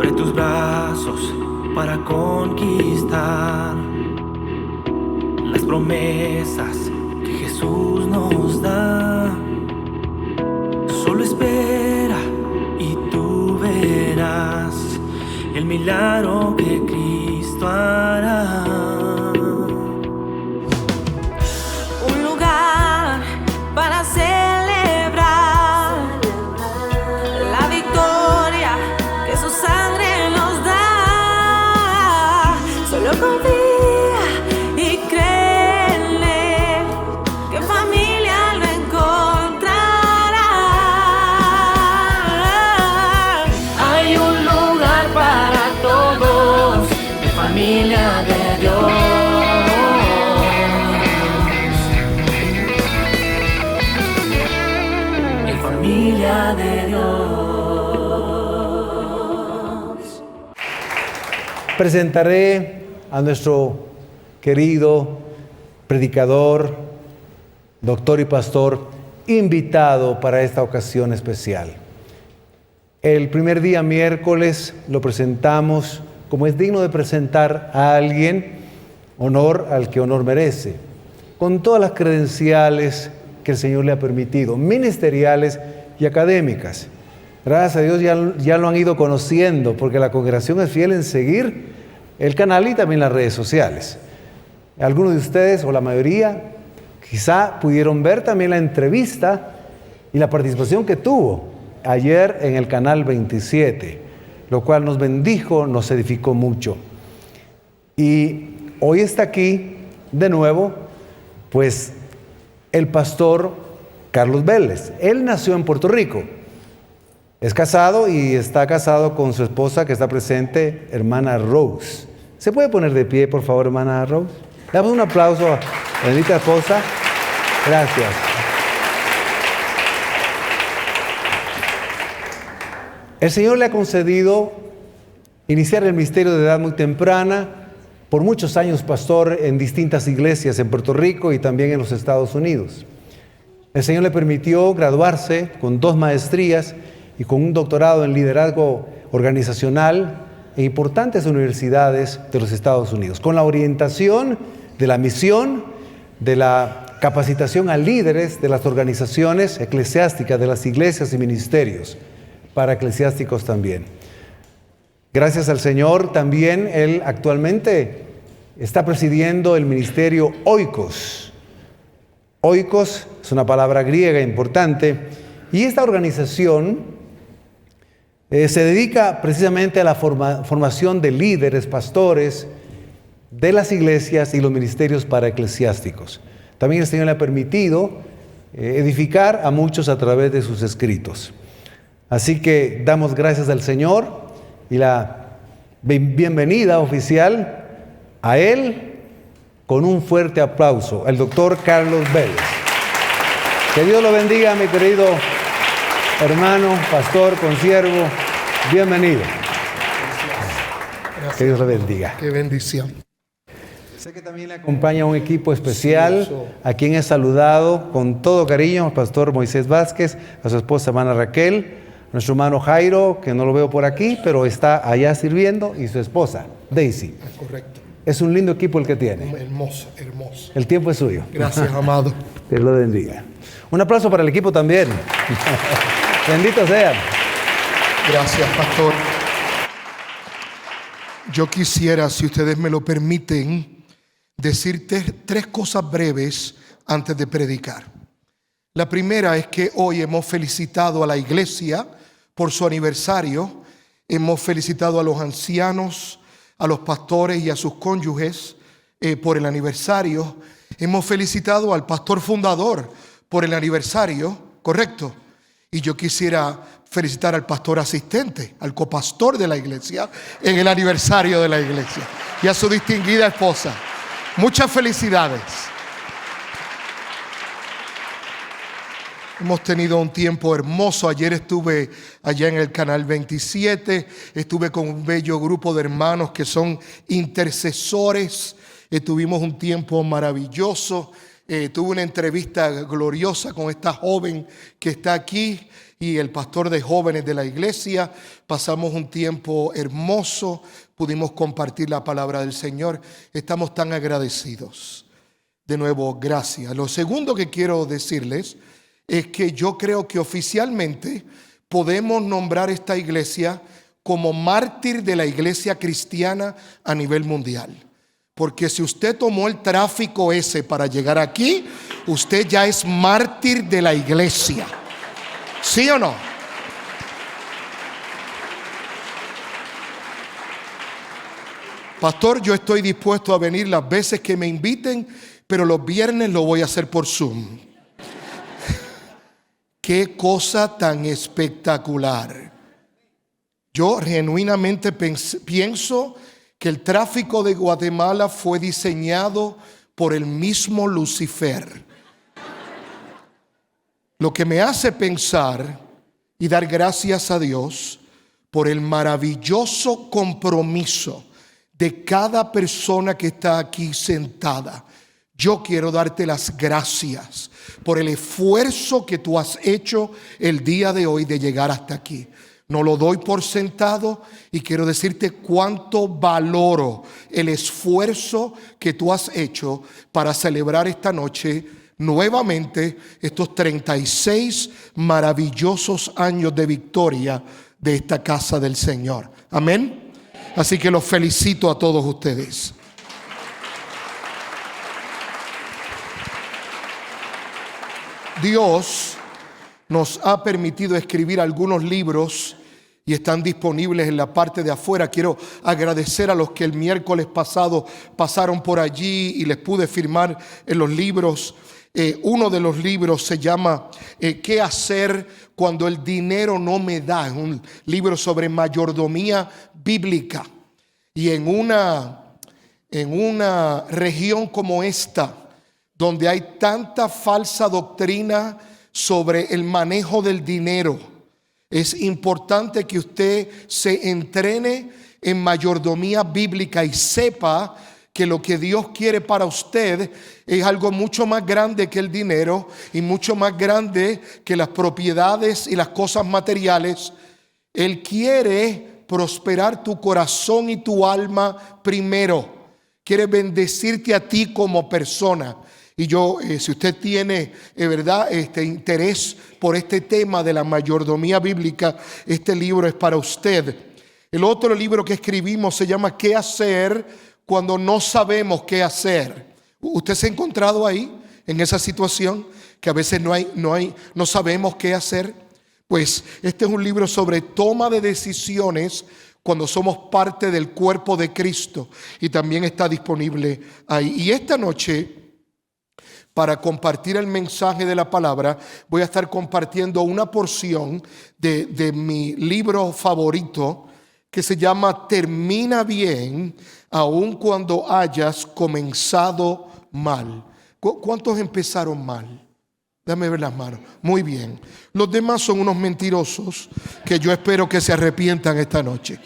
Abre tus brazos para conquistar las promesas que Jesús nos da. Solo espera y tú verás el milagro que Cristo hará. Un lugar para celebrar la victoria que su sangre nos da. Solo confía y cree en Él, que familia lo encontrará. Hay un lugar para todos, de familia de Dios. Familia de Dios. Presentaré a nuestro querido predicador, doctor y pastor, invitado para esta ocasión especial. El primer día, miércoles, lo presentamos como es digno de presentar a alguien, honor al que honor merece, con todas las credenciales que el Señor le ha permitido, ministeriales y académicas. Gracias a Dios ya lo han ido conociendo, porque la congregación es fiel en seguir el canal y también las redes sociales. Algunos de ustedes, o la mayoría, quizá pudieron ver también la entrevista y la participación que tuvo ayer en el canal 27, lo cual nos bendijo, nos edificó mucho. Y hoy está aquí de nuevo, pues, el pastor Carlos Vélez. Él nació en Puerto Rico. Es casado y está casado con su esposa que está presente, hermana Rose. ¿Se puede poner de pie, por favor, hermana Rose? Le damos un aplauso a la bendita esposa. Gracias. El Señor le ha concedido iniciar el ministerio de edad muy temprana. Por muchos años pastor en distintas iglesias en Puerto Rico y también en los Estados Unidos. El Señor le permitió graduarse con 2 maestrías y con un doctorado en liderazgo organizacional en importantes universidades de los Estados Unidos, con la orientación de la misión, de la capacitación a líderes de las organizaciones eclesiásticas, de las iglesias y ministerios, para eclesiásticos también. Gracias al Señor, también él actualmente está presidiendo el ministerio Oikos. Oikos es una palabra griega importante, y esta organización se dedica precisamente a la formación de líderes, pastores de las iglesias y los ministerios para eclesiásticos. También el Señor le ha permitido edificar a muchos a través de sus escritos. Así que damos gracias al Señor y la bienvenida oficial a él con un fuerte aplauso, al doctor Carlos Vélez. Que Dios lo bendiga, mi querido hermano, pastor, consiervo, bienvenido. Gracias. Que Dios lo bendiga. Qué bendición. Sé que también le acompaña un equipo especial, a quien he saludado con todo cariño, al pastor Moisés Vázquez, a su esposa hermana Raquel, a nuestro hermano Jairo, que no lo veo por aquí, pero está allá sirviendo, y su esposa, Daisy. Correcto. Es un lindo equipo el que tiene. Hermoso, hermoso. El tiempo es suyo. Gracias, amado. Dios lo bendiga. Un aplauso para el equipo también. Bendito sean. Gracias, pastor. Yo quisiera, si ustedes me lo permiten, decirte 3 cosas breves antes de predicar. La primera es que hoy hemos felicitado a la iglesia por su aniversario. Hemos felicitado a los ancianos, a los pastores y a sus cónyuges por el aniversario. Hemos felicitado al pastor fundador por el aniversario, ¿correcto? Y yo quisiera felicitar al pastor asistente, al copastor de la iglesia, en el aniversario de la iglesia, y a su distinguida esposa. Muchas felicidades. Hemos tenido un tiempo hermoso. Ayer estuve allá en el canal 27. Estuve con un bello grupo de hermanos que son intercesores. Tuvimos un tiempo maravilloso. Tuve una entrevista gloriosa con esta joven que está aquí. y el pastor de jóvenes de la iglesia. Pasamos un tiempo hermoso, pudimos compartir la palabra del Señor. Estamos tan agradecidos. De nuevo, gracias. Lo segundo que quiero decirles es que yo creo que oficialmente podemos nombrar esta iglesia como mártir de la iglesia cristiana a nivel mundial. Porque si usted tomó el tráfico ese para llegar aquí, usted ya es mártir de la iglesia. ¿Sí o no? Pastor, yo estoy dispuesto a venir las veces que me inviten, pero los viernes lo voy a hacer por Zoom. Qué cosa tan espectacular. Yo genuinamente pienso que el tráfico de Guatemala fue diseñado por el mismo Lucifer. Lo que me hace pensar y dar gracias a Dios por el maravilloso compromiso de cada persona que está aquí sentada. Yo quiero darte las gracias por el esfuerzo que tú has hecho el día de hoy de llegar hasta aquí. No lo doy por sentado y quiero decirte cuánto valoro el esfuerzo que tú has hecho para celebrar esta noche nuevamente estos 36 maravillosos años de victoria de esta casa del Señor. Amén. Así que los felicito a todos ustedes. Dios nos ha permitido escribir algunos libros y están disponibles en la parte de afuera. Quiero agradecer a los que el miércoles pasado pasaron por allí y les pude firmar en los libros. Uno de los libros se llama ¿Qué hacer cuando el dinero no me da? Es un libro sobre mayordomía bíblica. Y en una región como esta, donde hay tanta falsa doctrina sobre el manejo del dinero, es importante que usted se entrene en mayordomía bíblica y sepa que lo que Dios quiere para usted es algo mucho más grande que el dinero y mucho más grande que las propiedades y las cosas materiales. Él quiere prosperar tu corazón y tu alma primero. Quiere bendecirte a ti como persona. Y yo, si usted tiene, verdad, interés por este tema de la mayordomía bíblica, este libro es para usted. El otro libro que escribimos se llama ¿Qué hacer cuando no sabemos qué hacer? ¿Usted se ha encontrado ahí, en esa situación, que a veces no sabemos qué hacer? Pues este es un libro sobre toma de decisiones cuando somos parte del cuerpo de Cristo, y también está disponible ahí. Y esta noche, para compartir el mensaje de la palabra, voy a estar compartiendo una porción de mi libro favorito que se llama Termina bien, aun cuando hayas comenzado mal. ¿Cuántos empezaron mal? Déjame ver las manos. Muy bien. Los demás son unos mentirosos que yo espero que se arrepientan esta noche.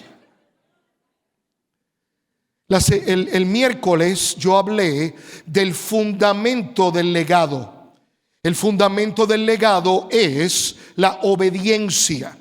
El miércoles yo hablé del fundamento del legado. El fundamento del legado es la obediencia.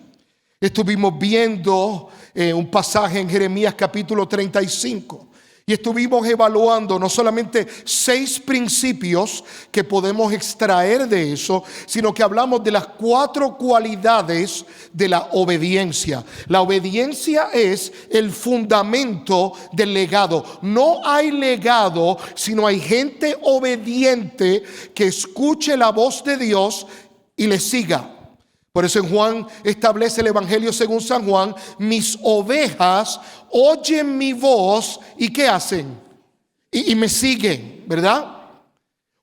Estuvimos viendo un pasaje en Jeremías capítulo 35 y estuvimos evaluando no solamente 6 principios que podemos extraer de eso, sino que hablamos de las 4 cualidades de la obediencia. La obediencia es el fundamento del legado. No hay legado si no hay gente obediente que escuche la voz de Dios y le siga. Por eso en Juan establece el Evangelio según San Juan: mis ovejas oyen mi voz y ¿qué hacen? Y me siguen, ¿verdad?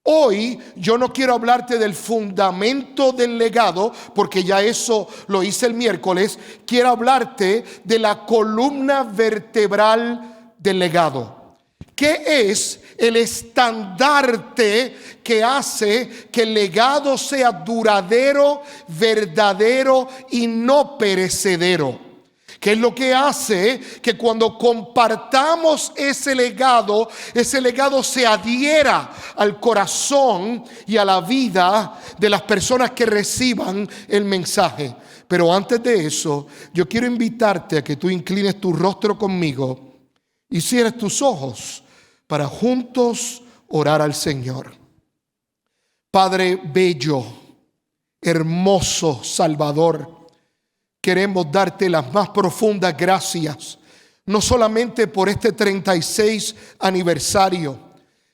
Hoy yo no quiero hablarte del fundamento del legado, porque ya eso lo hice el miércoles. Quiero hablarte de la columna vertebral del legado. ¿Qué es el estandarte que hace que el legado sea duradero, verdadero y no perecedero? ¿Qué es lo que hace que cuando compartamos ese legado se adhiera al corazón y a la vida de las personas que reciban el mensaje? Pero antes de eso, yo quiero invitarte a que tú inclines tu rostro conmigo y cierres tus ojos para juntos orar al Señor. Padre bello, hermoso Salvador, queremos darte las más profundas gracias, no solamente por este 36 aniversario,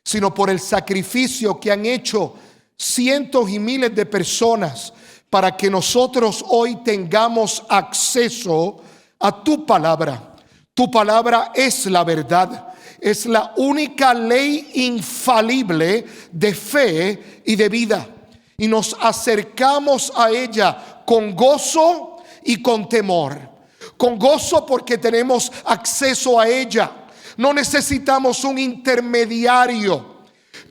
sino por el sacrificio que han hecho cientos y miles de personas para que nosotros hoy tengamos acceso a tu palabra. Tu palabra es la verdad, es la única ley infalible de fe y de vida. Y nos acercamos a ella con gozo y con temor. Con gozo porque tenemos acceso a ella. No necesitamos un intermediario.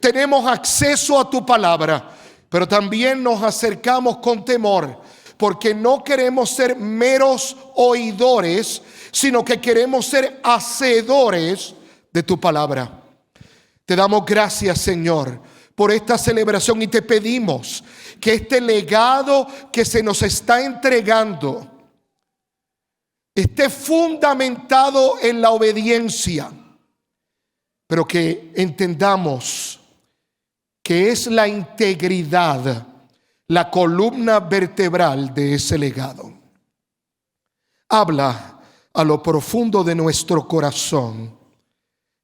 Tenemos acceso a tu palabra. Pero también nos acercamos con temor porque no queremos ser meros oidores, sino que queremos ser hacedores de tu palabra. Te damos gracias, Señor, por esta celebración y te pedimos que este legado que se nos está entregando esté fundamentado en la obediencia, pero que entendamos que es la integridad la columna vertebral de ese legado. Habla a lo profundo de nuestro corazón,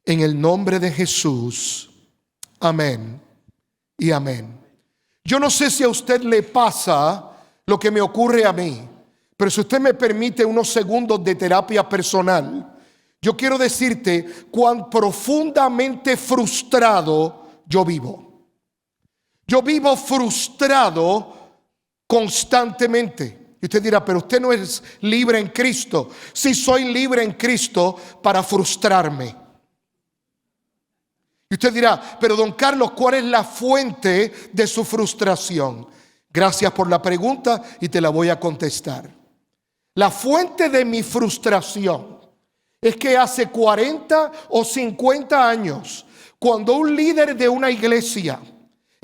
en el nombre de Jesús. Amén y amén. Yo no sé si a usted le pasa lo que me ocurre a mí, pero si usted me permite unos segundos de terapia personal, yo quiero decirte cuán profundamente frustrado yo vivo. Yo vivo frustrado constantemente. Y usted dirá, pero usted no es libre en Cristo. Sí, soy libre en Cristo para frustrarme. Y usted dirá, pero don Carlos, ¿cuál es la fuente de su frustración? Gracias por la pregunta y te la voy a contestar. La fuente de mi frustración es que hace 40 o 50 años, cuando un líder de una iglesia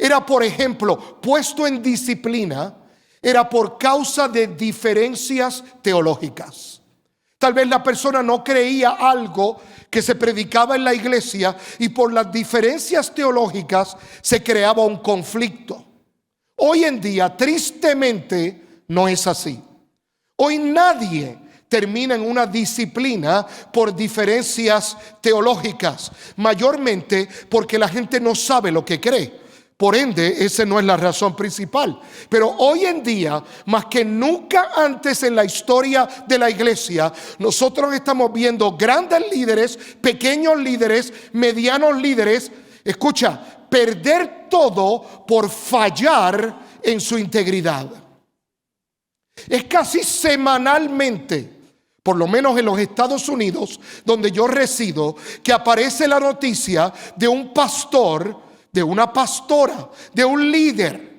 era, por ejemplo, puesto en disciplina, era por causa de diferencias teológicas. Tal vez la persona no creía algo que se predicaba en la iglesia y por las diferencias teológicas se creaba un conflicto. Hoy en día, tristemente, no es así. Hoy nadie termina en una disciplina por diferencias teológicas, mayormente porque la gente no sabe lo que cree. Por ende, esa no es la razón principal. Pero hoy en día, más que nunca antes en la historia de la iglesia, nosotros estamos viendo grandes líderes, pequeños líderes, medianos líderes, escucha, perder todo por fallar en su integridad. Es casi semanalmente, por lo menos en los Estados Unidos, donde yo resido, que aparece la noticia de un pastor, de una pastora, de un líder,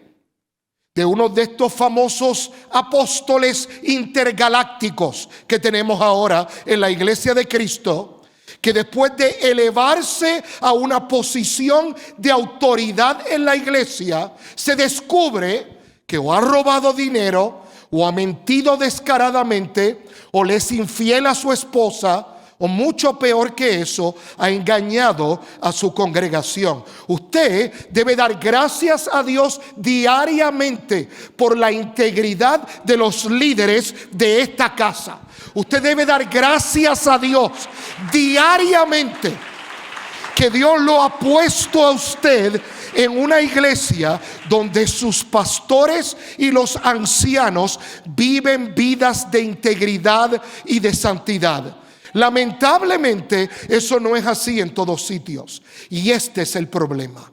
de uno de estos famosos apóstoles intergalácticos que tenemos ahora en la iglesia de Cristo, que después de elevarse a una posición de autoridad en la iglesia, se descubre que o ha robado dinero, o ha mentido descaradamente, o le es infiel a su esposa, o mucho peor que eso, ha engañado a su congregación. Usted debe dar gracias a Dios diariamente por la integridad de los líderes de esta casa. Usted debe dar gracias a Dios diariamente que Dios lo ha puesto a usted en una iglesia donde sus pastores y los ancianos viven vidas de integridad y de santidad. Lamentablemente, eso no es así en todos sitios. Y este es el problema.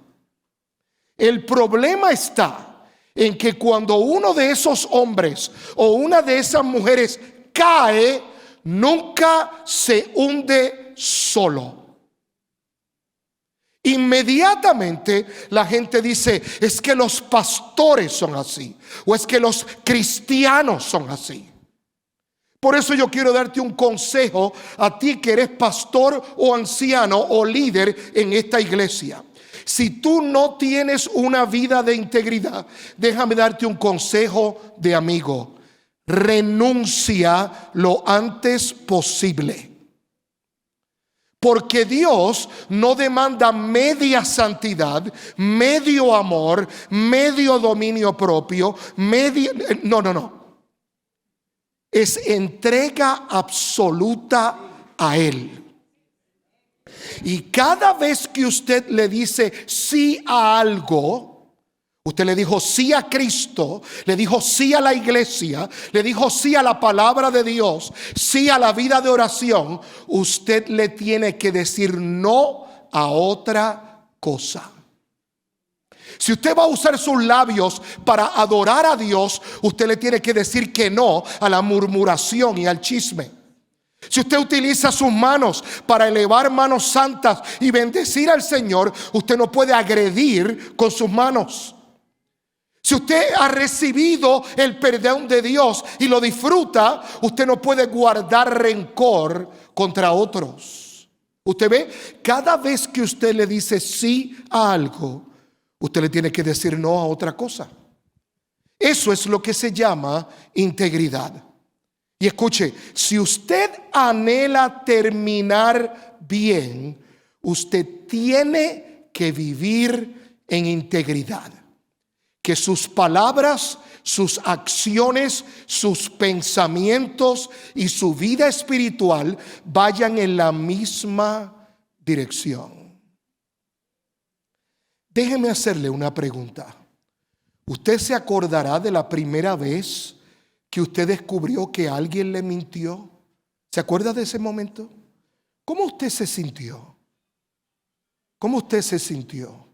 El problema está en que cuando uno de esos hombres o una de esas mujeres cae, nunca se hunde solo. Inmediatamente la gente dice, es que los pastores son así, o es que los cristianos son así. Por eso yo quiero darte un consejo a ti que eres pastor o anciano o líder en esta iglesia. Si tú no tienes una vida de integridad, déjame darte un consejo de amigo. Renuncia lo antes posible. Porque Dios no demanda media santidad, medio amor, medio dominio propio, no. Es entrega absoluta a Él. Y cada vez que usted le dice sí a algo, usted le dijo sí a Cristo, le dijo sí a la iglesia, le dijo sí a la palabra de Dios, sí a la vida de oración, usted le tiene que decir no a otra cosa. Si usted va a usar sus labios para adorar a Dios, usted le tiene que decir que no a la murmuración y al chisme. Si usted utiliza sus manos para elevar manos santas y bendecir al Señor, usted no puede agredir con sus manos. Si usted ha recibido el perdón de Dios y lo disfruta, usted no puede guardar rencor contra otros. Usted ve, cada vez que usted le dice sí a algo, usted le tiene que decir no a otra cosa. Eso es lo que se llama integridad. Y escuche, si usted anhela terminar bien, usted tiene que vivir en integridad. Que sus palabras, sus acciones, sus pensamientos y su vida espiritual vayan en la misma dirección. Déjeme hacerle una pregunta. ¿Usted se acordará de la primera vez que usted descubrió que alguien le mintió? ¿Se acuerda de ese momento? ¿Cómo usted se sintió? ¿Cómo usted se sintió?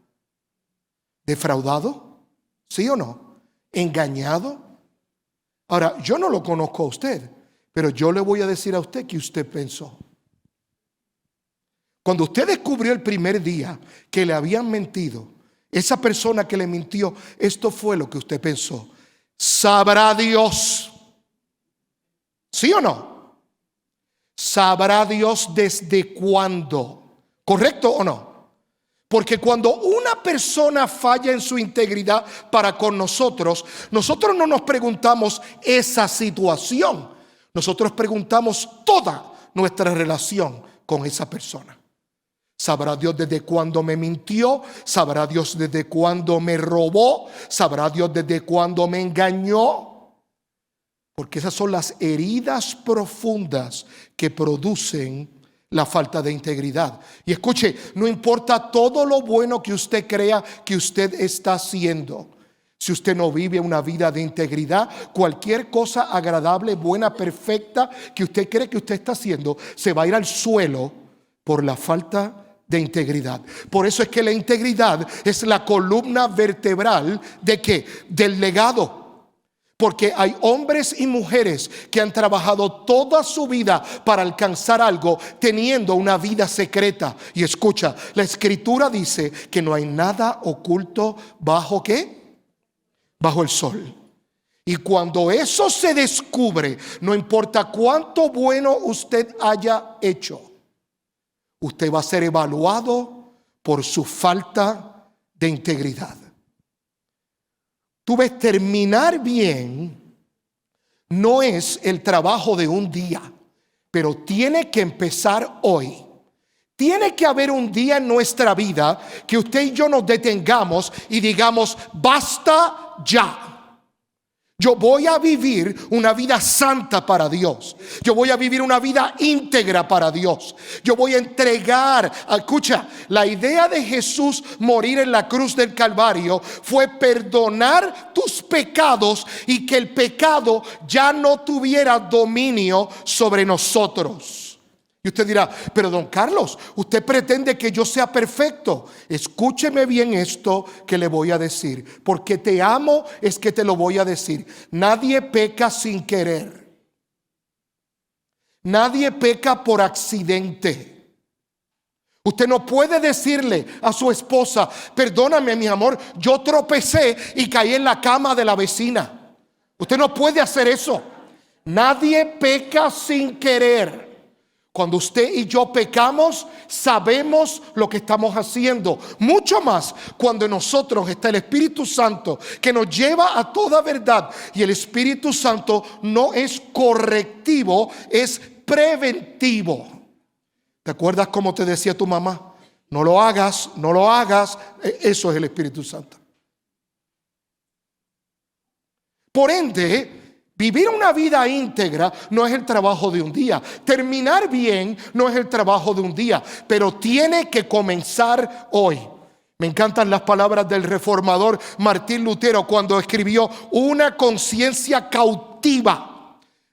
¿Defraudado? ¿Sí o no? ¿Engañado? Ahora, yo no lo conozco a usted, pero yo le voy a decir a usted que usted pensó. Cuando usted descubrió el primer día que le habían mentido, esa persona que le mintió, esto fue lo que usted pensó. ¿Sabrá Dios? ¿Sí o no? ¿Sabrá Dios desde cuándo? ¿Correcto o no? Porque cuando una persona falla en su integridad para con nosotros, nosotros no nos preguntamos esa situación. Nosotros preguntamos toda nuestra relación con esa persona. ¿Sabrá Dios desde cuándo me mintió? ¿Sabrá Dios desde cuándo me robó? ¿Sabrá Dios desde cuándo me engañó? Porque esas son las heridas profundas que producen la falta de integridad. Y escuche, no importa todo lo bueno que usted crea que usted está haciendo. Si usted no vive una vida de integridad, cualquier cosa agradable, buena, perfecta que usted cree que usted está haciendo, se va a ir al suelo por la falta de integridad. Por eso es que la integridad es la columna vertebral ¿de qué? Del legado. Porque hay hombres y mujeres que han trabajado toda su vida para alcanzar algo teniendo una vida secreta. Y escucha, la escritura dice que no hay nada oculto bajo ¿qué? Bajo el sol. Y cuando eso se descubre, no importa cuánto bueno usted haya hecho, usted va a ser evaluado por su falta de integridad. Tú ves, terminar bien no es el trabajo de un día, pero tiene que empezar hoy. Tiene que haber un día en nuestra vida que usted y yo nos detengamos y digamos, basta ya. Yo voy a vivir una vida santa para Dios. Yo voy a vivir una vida íntegra para Dios. Yo voy a entregar. Escucha, la idea de Jesús morir en la cruz del Calvario fue perdonar tus pecados y que el pecado ya no tuviera dominio sobre nosotros. Y usted dirá, pero don Carlos, usted pretende que yo sea perfecto. Escúcheme bien esto que le voy a decir. Porque te amo es que te lo voy a decir. Nadie peca sin querer. Nadie peca por accidente. Usted no puede decirle a su esposa, perdóname mi amor, yo tropecé y caí en la cama de la vecina. Usted no puede hacer eso. Nadie peca sin querer. Cuando usted y yo pecamos, sabemos lo que estamos haciendo. Mucho más cuando en nosotros está el Espíritu Santo, que nos lleva a toda verdad. Y el Espíritu Santo no es correctivo, es preventivo. ¿Te acuerdas cómo te decía tu mamá? No lo hagas, no lo hagas. Eso es el Espíritu Santo. Por ende, vivir una vida íntegra no es el trabajo de un día. Terminar bien no es el trabajo de un día, pero tiene que comenzar hoy. Me encantan las palabras del reformador Martín Lutero cuando escribió: una conciencia cautiva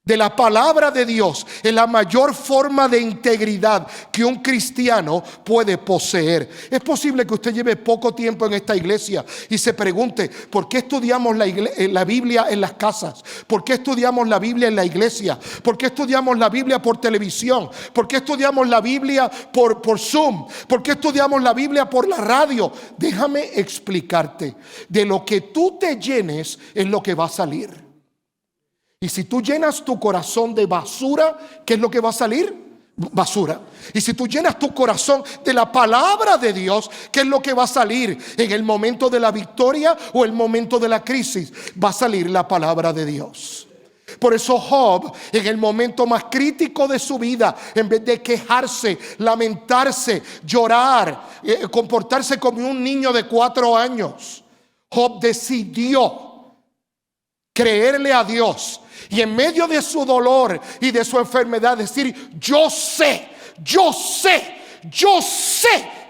de la palabra de Dios es la mayor forma de integridad que un cristiano puede poseer. Es posible que usted lleve poco tiempo en esta iglesia y se pregunte: ¿por qué estudiamos la Biblia en las casas? ¿Por qué estudiamos la Biblia en la iglesia? ¿Por qué estudiamos la Biblia por televisión? ¿Por qué estudiamos la Biblia por Zoom? ¿Por qué estudiamos la Biblia por la radio? Déjame explicarte. De lo que tú te llenes es lo que va a salir. Y si tú llenas tu corazón de basura, ¿qué es lo que va a salir? Basura. Y si tú llenas tu corazón de la palabra de Dios, ¿qué es lo que va a salir? En el momento de la victoria o el momento de la crisis, va a salir la palabra de Dios. Por eso Job, en el momento más crítico de su vida, en vez de quejarse, lamentarse, llorar, comportarse como un niño de 4 años, Job decidió creerle a Dios. Y en medio de su dolor y de su enfermedad decir: yo sé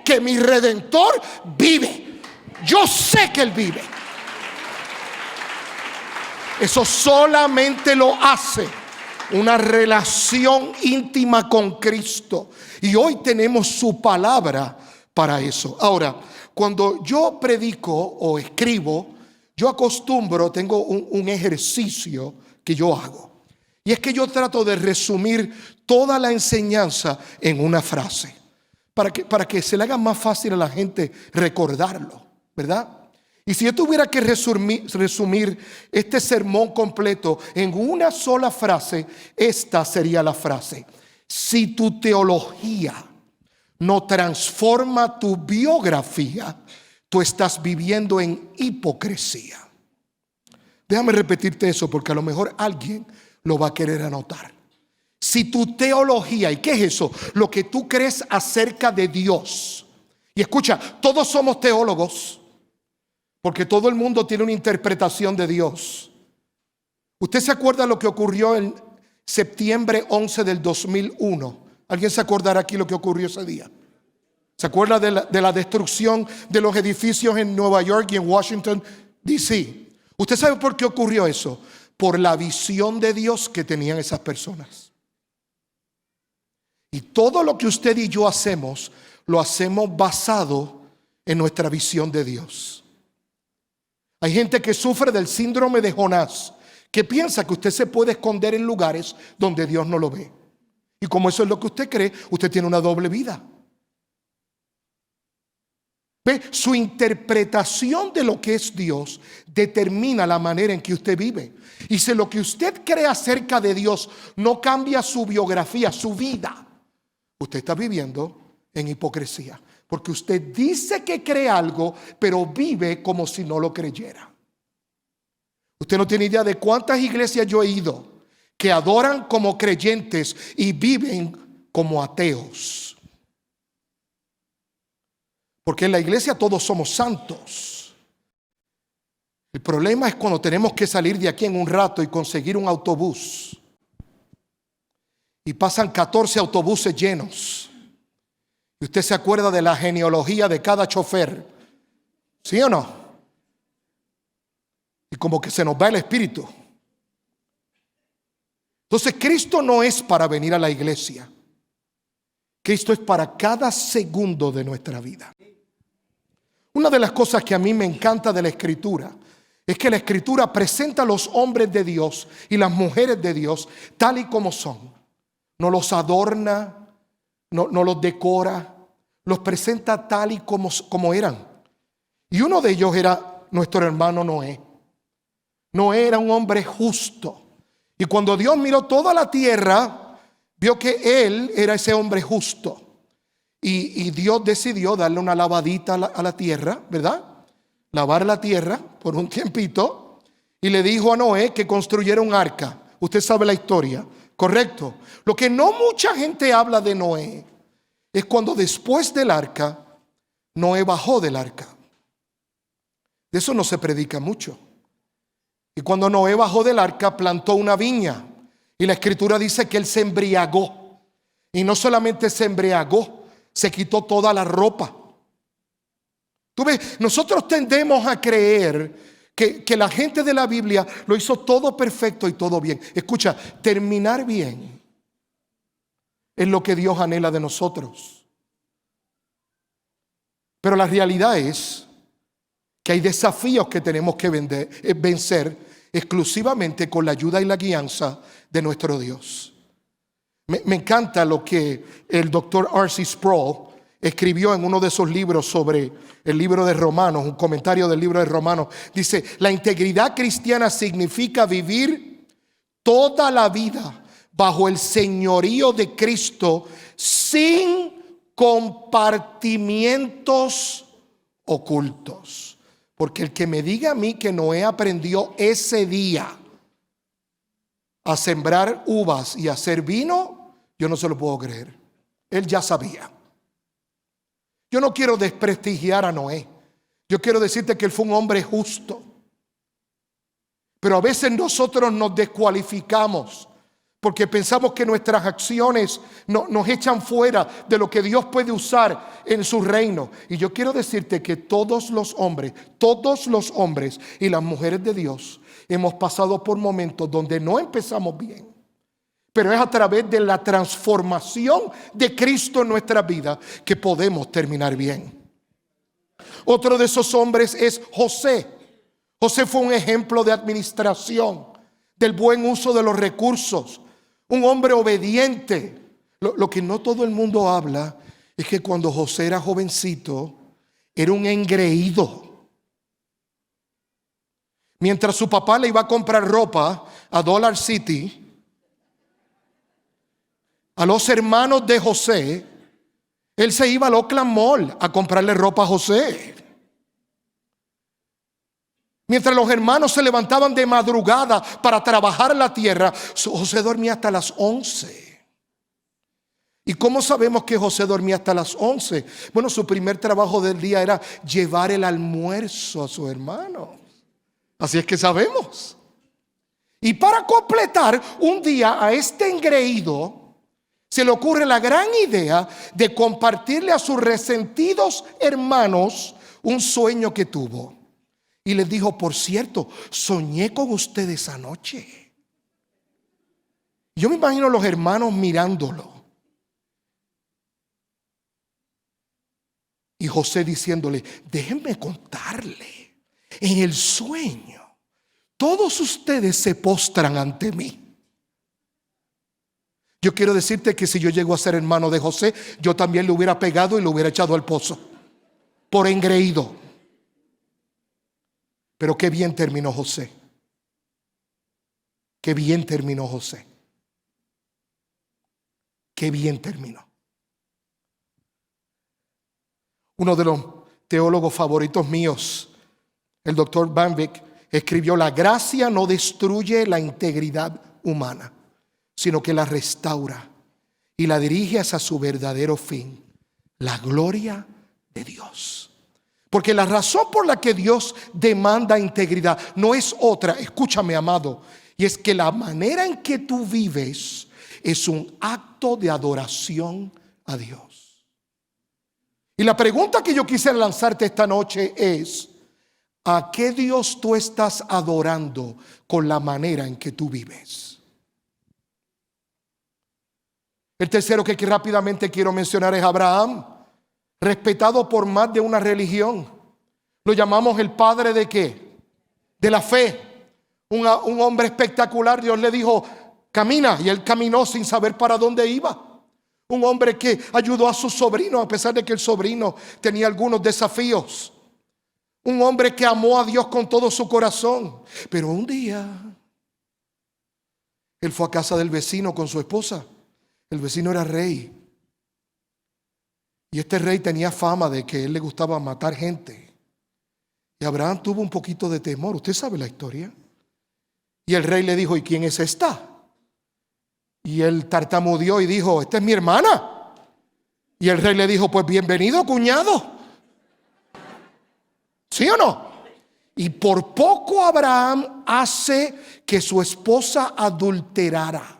que mi Redentor vive. Yo sé que Él vive. Eso solamente lo hace una relación íntima con Cristo. Y hoy tenemos su palabra para eso. Ahora, cuando yo predico o escribo, yo acostumbro, tengo un ejercicio que yo hago. Y es que yo trato de resumir toda la enseñanza en una frase, para que se le haga más fácil a la gente recordarlo, ¿verdad? Y si yo tuviera que resumir este sermón completo en una sola frase, esta sería la frase: si tu teología no transforma tu biografía, tú estás viviendo en hipocresía. Déjame repetirte eso, porque a lo mejor alguien lo va a querer anotar. Si tu teología, ¿y qué es eso? Lo que tú crees acerca de Dios. Y escucha, todos somos teólogos, porque todo el mundo tiene una interpretación de Dios. ¿Usted se acuerda lo que ocurrió en septiembre 11 del 2001? ¿Alguien se acordará aquí lo que ocurrió ese día? ¿Se acuerda de la destrucción de los edificios en Nueva York y en Washington, D.C.? ¿Usted sabe por qué ocurrió eso? Por la visión de Dios que tenían esas personas. Y todo lo que usted y yo hacemos, lo hacemos basado en nuestra visión de Dios. Hay gente que sufre del síndrome de Jonás, que piensa que usted se puede esconder en lugares donde Dios no lo ve. Y como eso es lo que usted cree, usted tiene una doble vida. ¿Ve? Su interpretación de lo que es Dios determina la manera en que usted vive. Y si lo que usted cree acerca de Dios no cambia su biografía, su vida, usted está viviendo en hipocresía. Porque usted dice que cree algo, pero vive como si no lo creyera. Usted no tiene idea de cuántas iglesias yo he ido que adoran como creyentes y viven como ateos. Porque en la iglesia todos somos santos. El problema es cuando tenemos que salir de aquí en un rato y conseguir un autobús. Y pasan 14 autobuses llenos. Y usted se acuerda de la genealogía de cada chofer. ¿Sí o no? Y como que se nos va el espíritu. Entonces Cristo no es para venir a la iglesia. Cristo es para cada segundo de nuestra vida. Una de las cosas que a mí me encanta de la Escritura es que la Escritura presenta a los hombres de Dios y las mujeres de Dios tal y como son. No los adorna, no los decora, los presenta tal y como eran. Y uno de ellos era nuestro hermano Noé. Noé era un hombre justo. Y cuando Dios miró toda la tierra, vio que él era ese hombre justo. Y Dios decidió darle una lavadita a la tierra, ¿verdad? Lavar la tierra por un tiempito. Y le dijo a Noé que construyera un arca. Usted sabe la historia, ¿correcto? Lo que no mucha gente habla de Noé es cuando después del arca, Noé bajó del arca. De eso no se predica mucho. Y cuando Noé bajó del arca, plantó una viña. Y la escritura dice que él se embriagó. Y no solamente se embriagó, se quitó toda la ropa. Tú ves, nosotros tendemos a creer que la gente de la Biblia lo hizo todo perfecto y todo bien. Escucha, terminar bien es lo que Dios anhela de nosotros. Pero la realidad es que hay desafíos que tenemos que vencer exclusivamente con la ayuda y la guianza de nuestro Dios. Me encanta lo que el doctor R.C. Sproul escribió en uno de sus libros sobre el libro de Romanos, un comentario del libro de Romanos. Dice, la integridad cristiana significa vivir toda la vida bajo el señorío de Cristo sin compartimientos ocultos. Porque el que me diga a mí que Noé aprendió ese día a sembrar uvas y a hacer vino, yo no se lo puedo creer. Él ya sabía. Yo no quiero desprestigiar a Noé. Yo quiero decirte que él fue un hombre justo. Pero a veces nosotros nos descualificamos porque pensamos que nuestras acciones nos echan fuera de lo que Dios puede usar en su reino. Y yo quiero decirte que todos los hombres y las mujeres de Dios hemos pasado por momentos donde no empezamos bien. Pero es a través de la transformación de Cristo en nuestra vida que podemos terminar bien. Otro de esos hombres es José. José fue un ejemplo de administración, del buen uso de los recursos. Un hombre obediente. Lo que no todo el mundo habla es que cuando José era jovencito, era un engreído. Mientras su papá le iba a comprar ropa a Dollar City, a los hermanos de José, él se iba al Oakland Mall a comprarle ropa a José. Mientras los hermanos se levantaban de madrugada para trabajar la tierra, José dormía hasta las 11. ¿Y cómo sabemos que José dormía hasta las 11? Bueno, su primer trabajo del día era llevar el almuerzo a sus hermanos. Así es que sabemos. Y para completar un día a este engreído, se le ocurre la gran idea de compartirle a sus resentidos hermanos un sueño que tuvo. Y les dijo, por cierto, soñé con ustedes anoche. Yo me imagino a los hermanos mirándolo. Y José diciéndole, déjenme contarle, en el sueño, todos ustedes se postran ante mí. Yo quiero decirte que si yo llego a ser hermano de José, yo también le hubiera pegado y lo hubiera echado al pozo, por engreído. Pero qué bien terminó José. Qué bien terminó José. Qué bien terminó. Uno de los teólogos favoritos míos, el doctor Van Wyk, escribió: la gracia no destruye la integridad humana, sino que la restaura y la dirige hacia su verdadero fin, la gloria de Dios. Porque la razón por la que Dios demanda integridad no es otra, escúchame amado, y es que la manera en que tú vives es un acto de adoración a Dios. Y la pregunta que yo quisiera lanzarte esta noche es: ¿a qué Dios tú estás adorando con la manera en que tú vives? El tercero que rápidamente quiero mencionar es Abraham, respetado por más de una religión. Lo llamamos el padre de ¿qué? De la fe. Un hombre espectacular. Dios le dijo, camina, y él caminó sin saber para dónde iba. Un hombre que ayudó a su sobrino a pesar de que el sobrino tenía algunos desafíos. Un hombre que amó a Dios con todo su corazón. Pero un día Él fue a casa del vecino con su esposa. El vecino era rey. Y este rey tenía fama de que él le gustaba matar gente. Y Abraham tuvo un poquito de temor. Usted sabe la historia. Y el rey le dijo, ¿y quién es esta? Y él tartamudeó y dijo, esta es mi hermana. Y el rey le dijo, pues bienvenido, cuñado. ¿Sí o no? Y por poco Abraham hace que su esposa adulterara.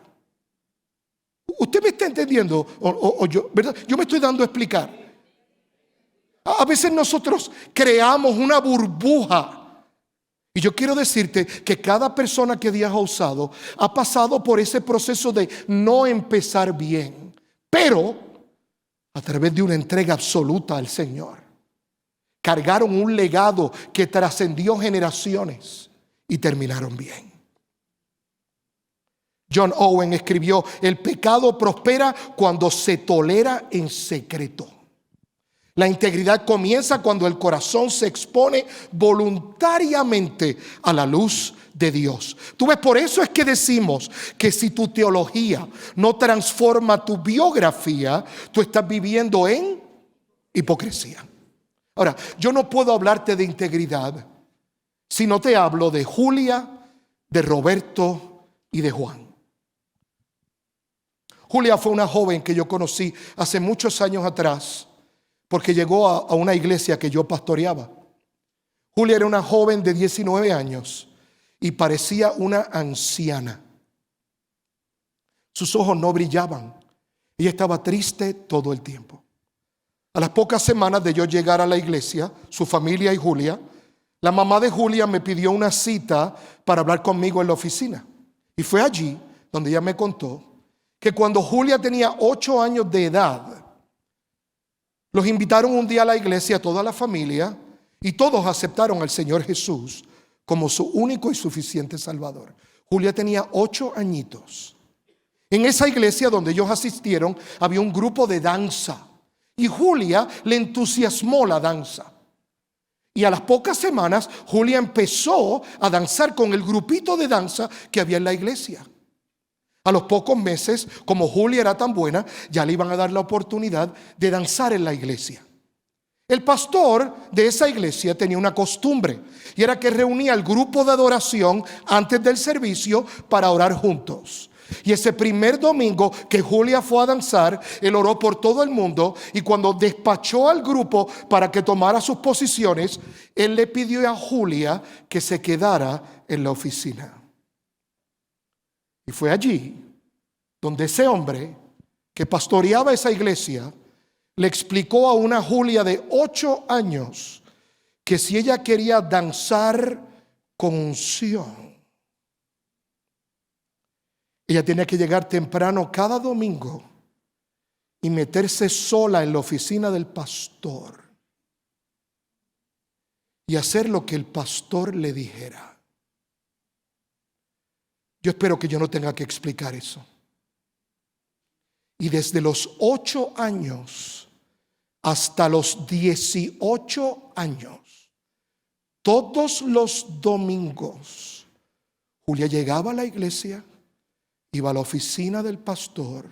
¿Usted me está entendiendo? O yo, ¿verdad? Yo me estoy dando a explicar. A veces nosotros creamos una burbuja. Y yo quiero decirte que cada persona que Dios ha usado ha pasado por ese proceso de no empezar bien, pero a través de una entrega absoluta al Señor. Cargaron un legado que trascendió generaciones y terminaron bien. John Owen escribió, el pecado prospera cuando se tolera en secreto. La integridad comienza cuando el corazón se expone voluntariamente a la luz de Dios. Tú ves, por eso es que decimos que si tu teología no transforma tu biografía, tú estás viviendo en hipocresía. Ahora, yo no puedo hablarte de integridad si no te hablo de Julia, de Roberto y de Juan. Julia fue una joven que yo conocí hace muchos años atrás porque llegó a una iglesia que yo pastoreaba. Julia era una joven de 19 años y parecía una anciana. Sus ojos no brillaban. Ella estaba triste todo el tiempo. A las pocas semanas de yo llegar a la iglesia, su familia y Julia, la mamá de Julia me pidió una cita para hablar conmigo en la oficina. Y fue allí donde ella me contó que cuando Julia tenía 8 años de edad, los invitaron un día a la iglesia, a toda la familia, y todos aceptaron al Señor Jesús como su único y suficiente Salvador. Julia tenía 8 añitos. En esa iglesia donde ellos asistieron había un grupo de danza. Y Julia le entusiasmó la danza. Y a las pocas semanas, Julia empezó a danzar con el grupito de danza que había en la iglesia. A los pocos meses, como Julia era tan buena, ya le iban a dar la oportunidad de danzar en la iglesia. El pastor de esa iglesia tenía una costumbre, y era que reunía al grupo de adoración antes del servicio para orar juntos. Y ese primer domingo que Julia fue a danzar, él oró por todo el mundo, y cuando despachó al grupo para que tomara sus posiciones, él le pidió a Julia que se quedara en la oficina. Y fue allí donde ese hombre que pastoreaba esa iglesia le explicó a una Julia de 8 años que si ella quería danzar con unción, ella tenía que llegar temprano cada domingo y meterse sola en la oficina del pastor y hacer lo que el pastor le dijera. Yo espero que yo no tenga que explicar eso. Y desde los 8 años hasta los 18 años, todos los domingos, Julia llegaba a la iglesia, iba a la oficina del pastor,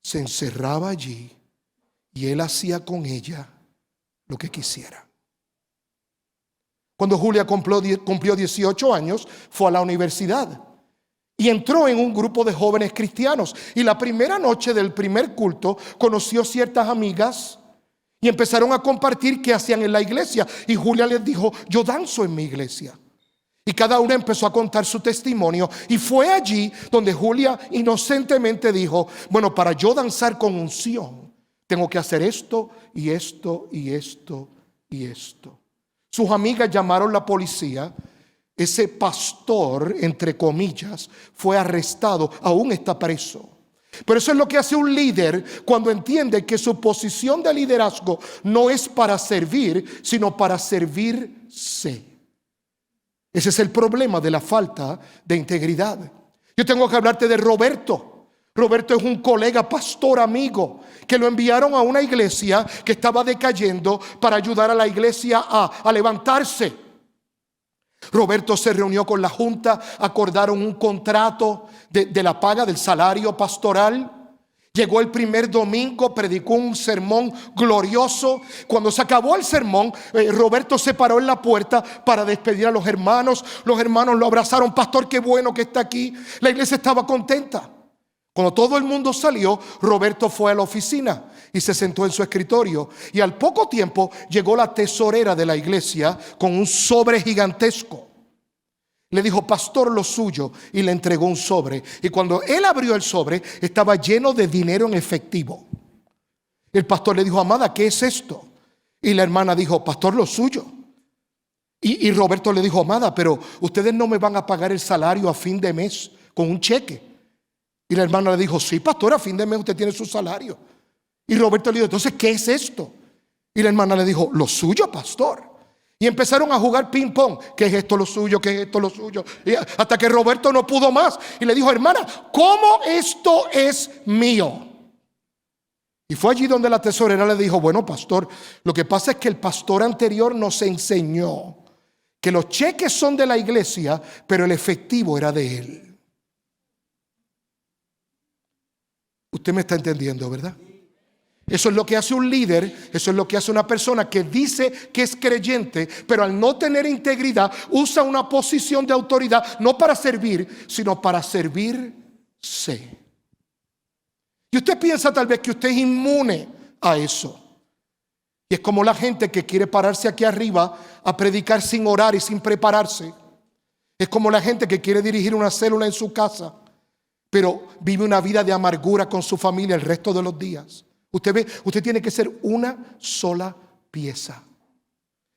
se encerraba allí y él hacía con ella lo que quisiera. Cuando Julia cumplió 18 años, fue a la universidad. Y entró en un grupo de jóvenes cristianos. Y la primera noche del primer culto conoció ciertas amigas y empezaron a compartir qué hacían en la iglesia. Y Julia les dijo, yo danzo en mi iglesia. Y cada una empezó a contar su testimonio. Y fue allí donde Julia inocentemente dijo, bueno, para yo danzar con unción, tengo que hacer esto y esto y esto y esto. Sus amigas llamaron a la policía. Ese pastor, entre comillas, fue arrestado, aún está preso. Pero eso es lo que hace un líder cuando entiende que su posición de liderazgo no es para servir, sino para servirse. Ese es el problema de la falta de integridad. Yo tengo que hablarte de Roberto. Roberto es un colega, pastor, amigo, que lo enviaron a una iglesia que estaba decayendo para ayudar a la iglesia a levantarse. Roberto se reunió con la junta, acordaron un contrato de la paga del salario pastoral. Llegó el primer domingo, predicó un sermón glorioso. Cuando se acabó el sermón, Roberto se paró en la puerta para despedir a los hermanos. Los hermanos lo abrazaron. Pastor, qué bueno que está aquí. La iglesia estaba contenta. Cuando todo el mundo salió, Roberto fue a la oficina y se sentó en su escritorio. Y al poco tiempo llegó la tesorera de la iglesia con un sobre gigantesco. Le dijo: pastor, lo suyo. Y le entregó un sobre. Y cuando él abrió el sobre, estaba lleno de dinero en efectivo. El pastor le dijo: amada, ¿qué es esto? Y la hermana dijo: pastor, lo suyo. Y Roberto le dijo: amada, pero ustedes no me van a pagar el salario a fin de mes con un cheque. Y la hermana le dijo: sí, pastor, a fin de mes usted tiene su salario. Y Roberto le dijo: entonces, ¿qué es esto? Y la hermana le dijo: lo suyo, pastor. Y empezaron a jugar ping pong. ¿Qué es esto lo suyo? ¿Qué es esto lo suyo? Y hasta que Roberto no pudo más y le dijo: hermana, ¿cómo esto es mío? Y fue allí donde la tesorera le dijo: bueno, pastor, lo que pasa es que el pastor anterior nos enseñó que los cheques son de la iglesia, pero el efectivo era de él. Usted me está entendiendo, ¿verdad? Eso es lo que hace un líder, eso es lo que hace una persona que dice que es creyente, pero al no tener integridad usa una posición de autoridad no para servir, sino para servirse. Y usted piensa tal vez que usted es inmune a eso. Y es como la gente que quiere pararse aquí arriba a predicar sin orar y sin prepararse. Es como la gente que quiere dirigir una célula en su casa, pero vive una vida de amargura con su familia el resto de los días. Usted ve, usted tiene que ser una sola pieza.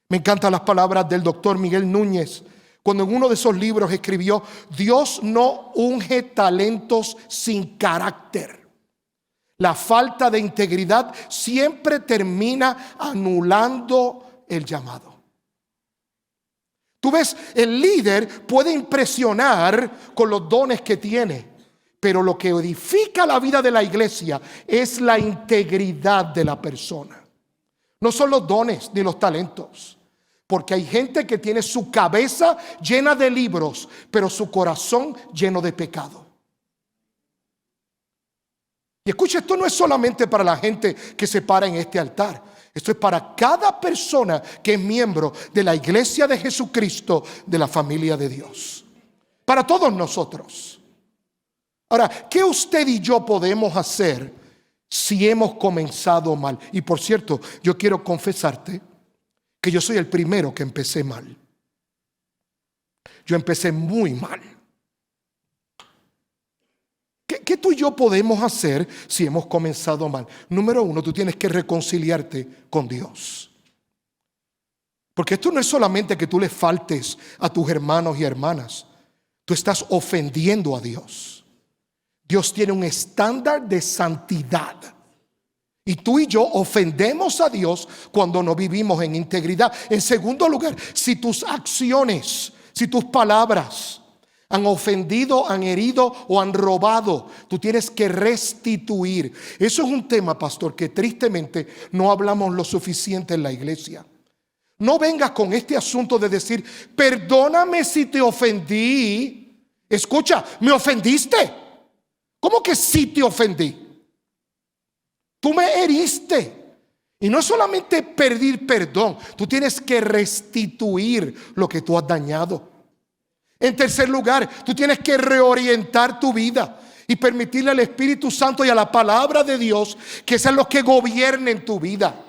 Me encantan las palabras del doctor Miguel Núñez, cuando en uno de esos libros escribió: Dios no unge talentos sin carácter. La falta de integridad siempre termina anulando el llamado. Tú ves, el líder puede impresionar con los dones que tiene, pero lo que edifica la vida de la iglesia es la integridad de la persona. No son los dones ni los talentos. Porque hay gente que tiene su cabeza llena de libros, pero su corazón lleno de pecado. Y escucha, esto no es solamente para la gente que se para en este altar. Esto es para cada persona que es miembro de la iglesia de Jesucristo, de la familia de Dios. Para todos nosotros. Ahora, ¿qué usted y yo podemos hacer si hemos comenzado mal? Y por cierto, yo quiero confesarte que yo soy el primero que empecé mal. Yo empecé muy mal. ¿Qué tú y yo podemos hacer si hemos comenzado mal? Número uno, tú tienes que reconciliarte con Dios. Porque esto no es solamente que tú le faltes a tus hermanos y hermanas. Tú estás ofendiendo a Dios. Dios tiene un estándar de santidad. Y tú y yo ofendemos a Dios cuando no vivimos en integridad. En segundo lugar, si tus acciones, si tus palabras han ofendido, han herido o han robado, tú tienes que restituir. Eso es un tema, pastor, que tristemente no hablamos lo suficiente en la iglesia. No vengas con este asunto de decir: perdóname si te ofendí. Escucha, ¿me ofendiste? ¿Cómo que sí te ofendí? Tú me heriste. Y no es solamente pedir perdón, tú tienes que restituir lo que tú has dañado. En tercer lugar, tú tienes que reorientar tu vida y permitirle al Espíritu Santo y a la palabra de Dios que sean los que gobiernen tu vida.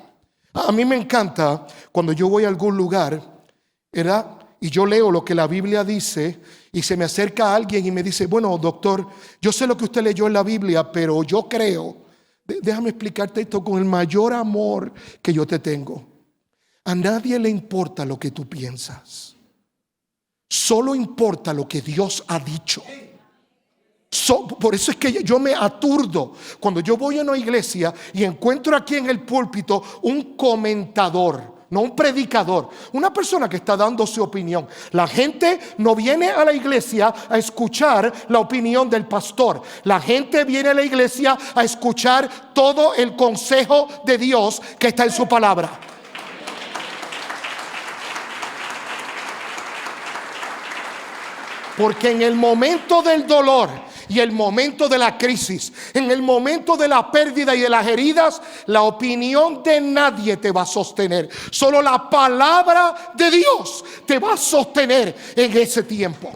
A mí me encanta cuando yo voy a algún lugar, ¿verdad? Y yo leo lo que la Biblia dice y se me acerca alguien y me dice: bueno, doctor, yo sé lo que usted leyó en la Biblia, pero yo creo, déjame explicarte esto con el mayor amor que yo te tengo. A nadie le importa lo que tú piensas. Solo importa lo que Dios ha dicho. Por eso es que yo me aturdo cuando yo voy a una iglesia y encuentro aquí en el púlpito un comentador, no un predicador, una persona que está dando su opinión. La gente no viene a la iglesia a escuchar la opinión del pastor. La gente viene a la iglesia a escuchar todo el consejo de Dios que está en su palabra. Porque en el momento del dolor y el momento de la crisis, en el momento de la pérdida y de las heridas, la opinión de nadie te va a sostener. Solo la palabra de Dios te va a sostener en ese tiempo.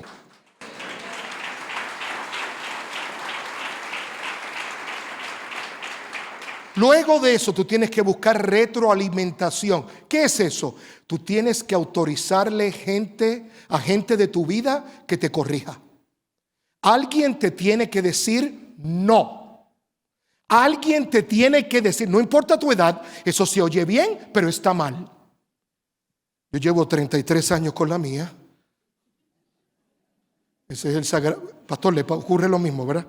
Luego de eso, tú tienes que buscar retroalimentación. ¿Qué es eso? Tú tienes que autorizarle a gente de tu vida que te corrija. Alguien te tiene que decir no. Alguien te tiene que decir, no importa tu edad, eso se oye bien, pero está mal. Yo llevo 33 años con la mía. Ese es el sagrado, pastor, le ocurre lo mismo, ¿verdad?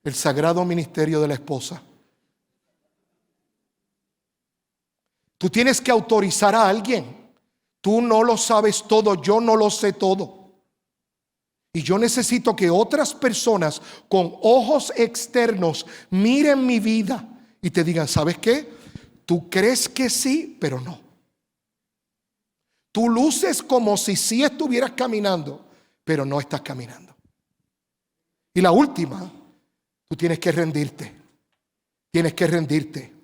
El sagrado ministerio de la esposa. Tú tienes que autorizar a alguien. Tú no lo sabes todo, yo no lo sé todo. Y yo necesito que otras personas con ojos externos miren mi vida y te digan, ¿sabes qué? Tú crees que sí, pero no. Tú luces como si sí estuvieras caminando, pero no estás caminando. Y la última, tú tienes que rendirte. Tienes que rendirte.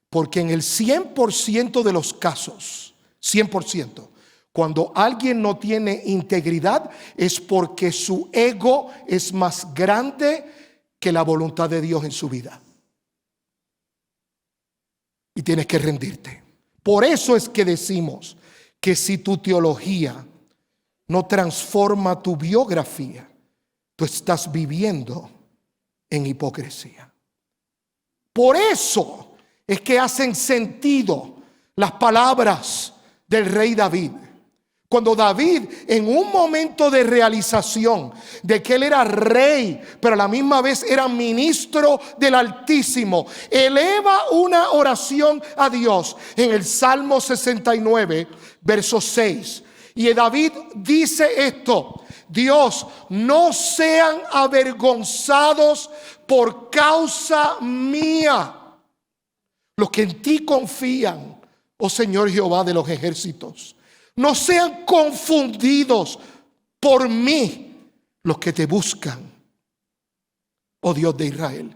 Porque en el 100% de los casos, 100%, cuando alguien no tiene integridad es porque su ego es más grande que la voluntad de Dios en su vida. Y tienes que rendirte. Por eso es que decimos que si tu teología no transforma tu biografía, tú estás viviendo en hipocresía. Por eso es que hacen sentido las palabras del rey David. Cuando David, en un momento de realización de que él era rey, pero a la misma vez era ministro del Altísimo, eleva una oración a Dios en el Salmo 69, verso 6. Y David dice esto: Dios, no sean avergonzados por causa mía los que en ti confían, oh Señor Jehová de los ejércitos. No sean confundidos por mí los que te buscan, oh Dios de Israel.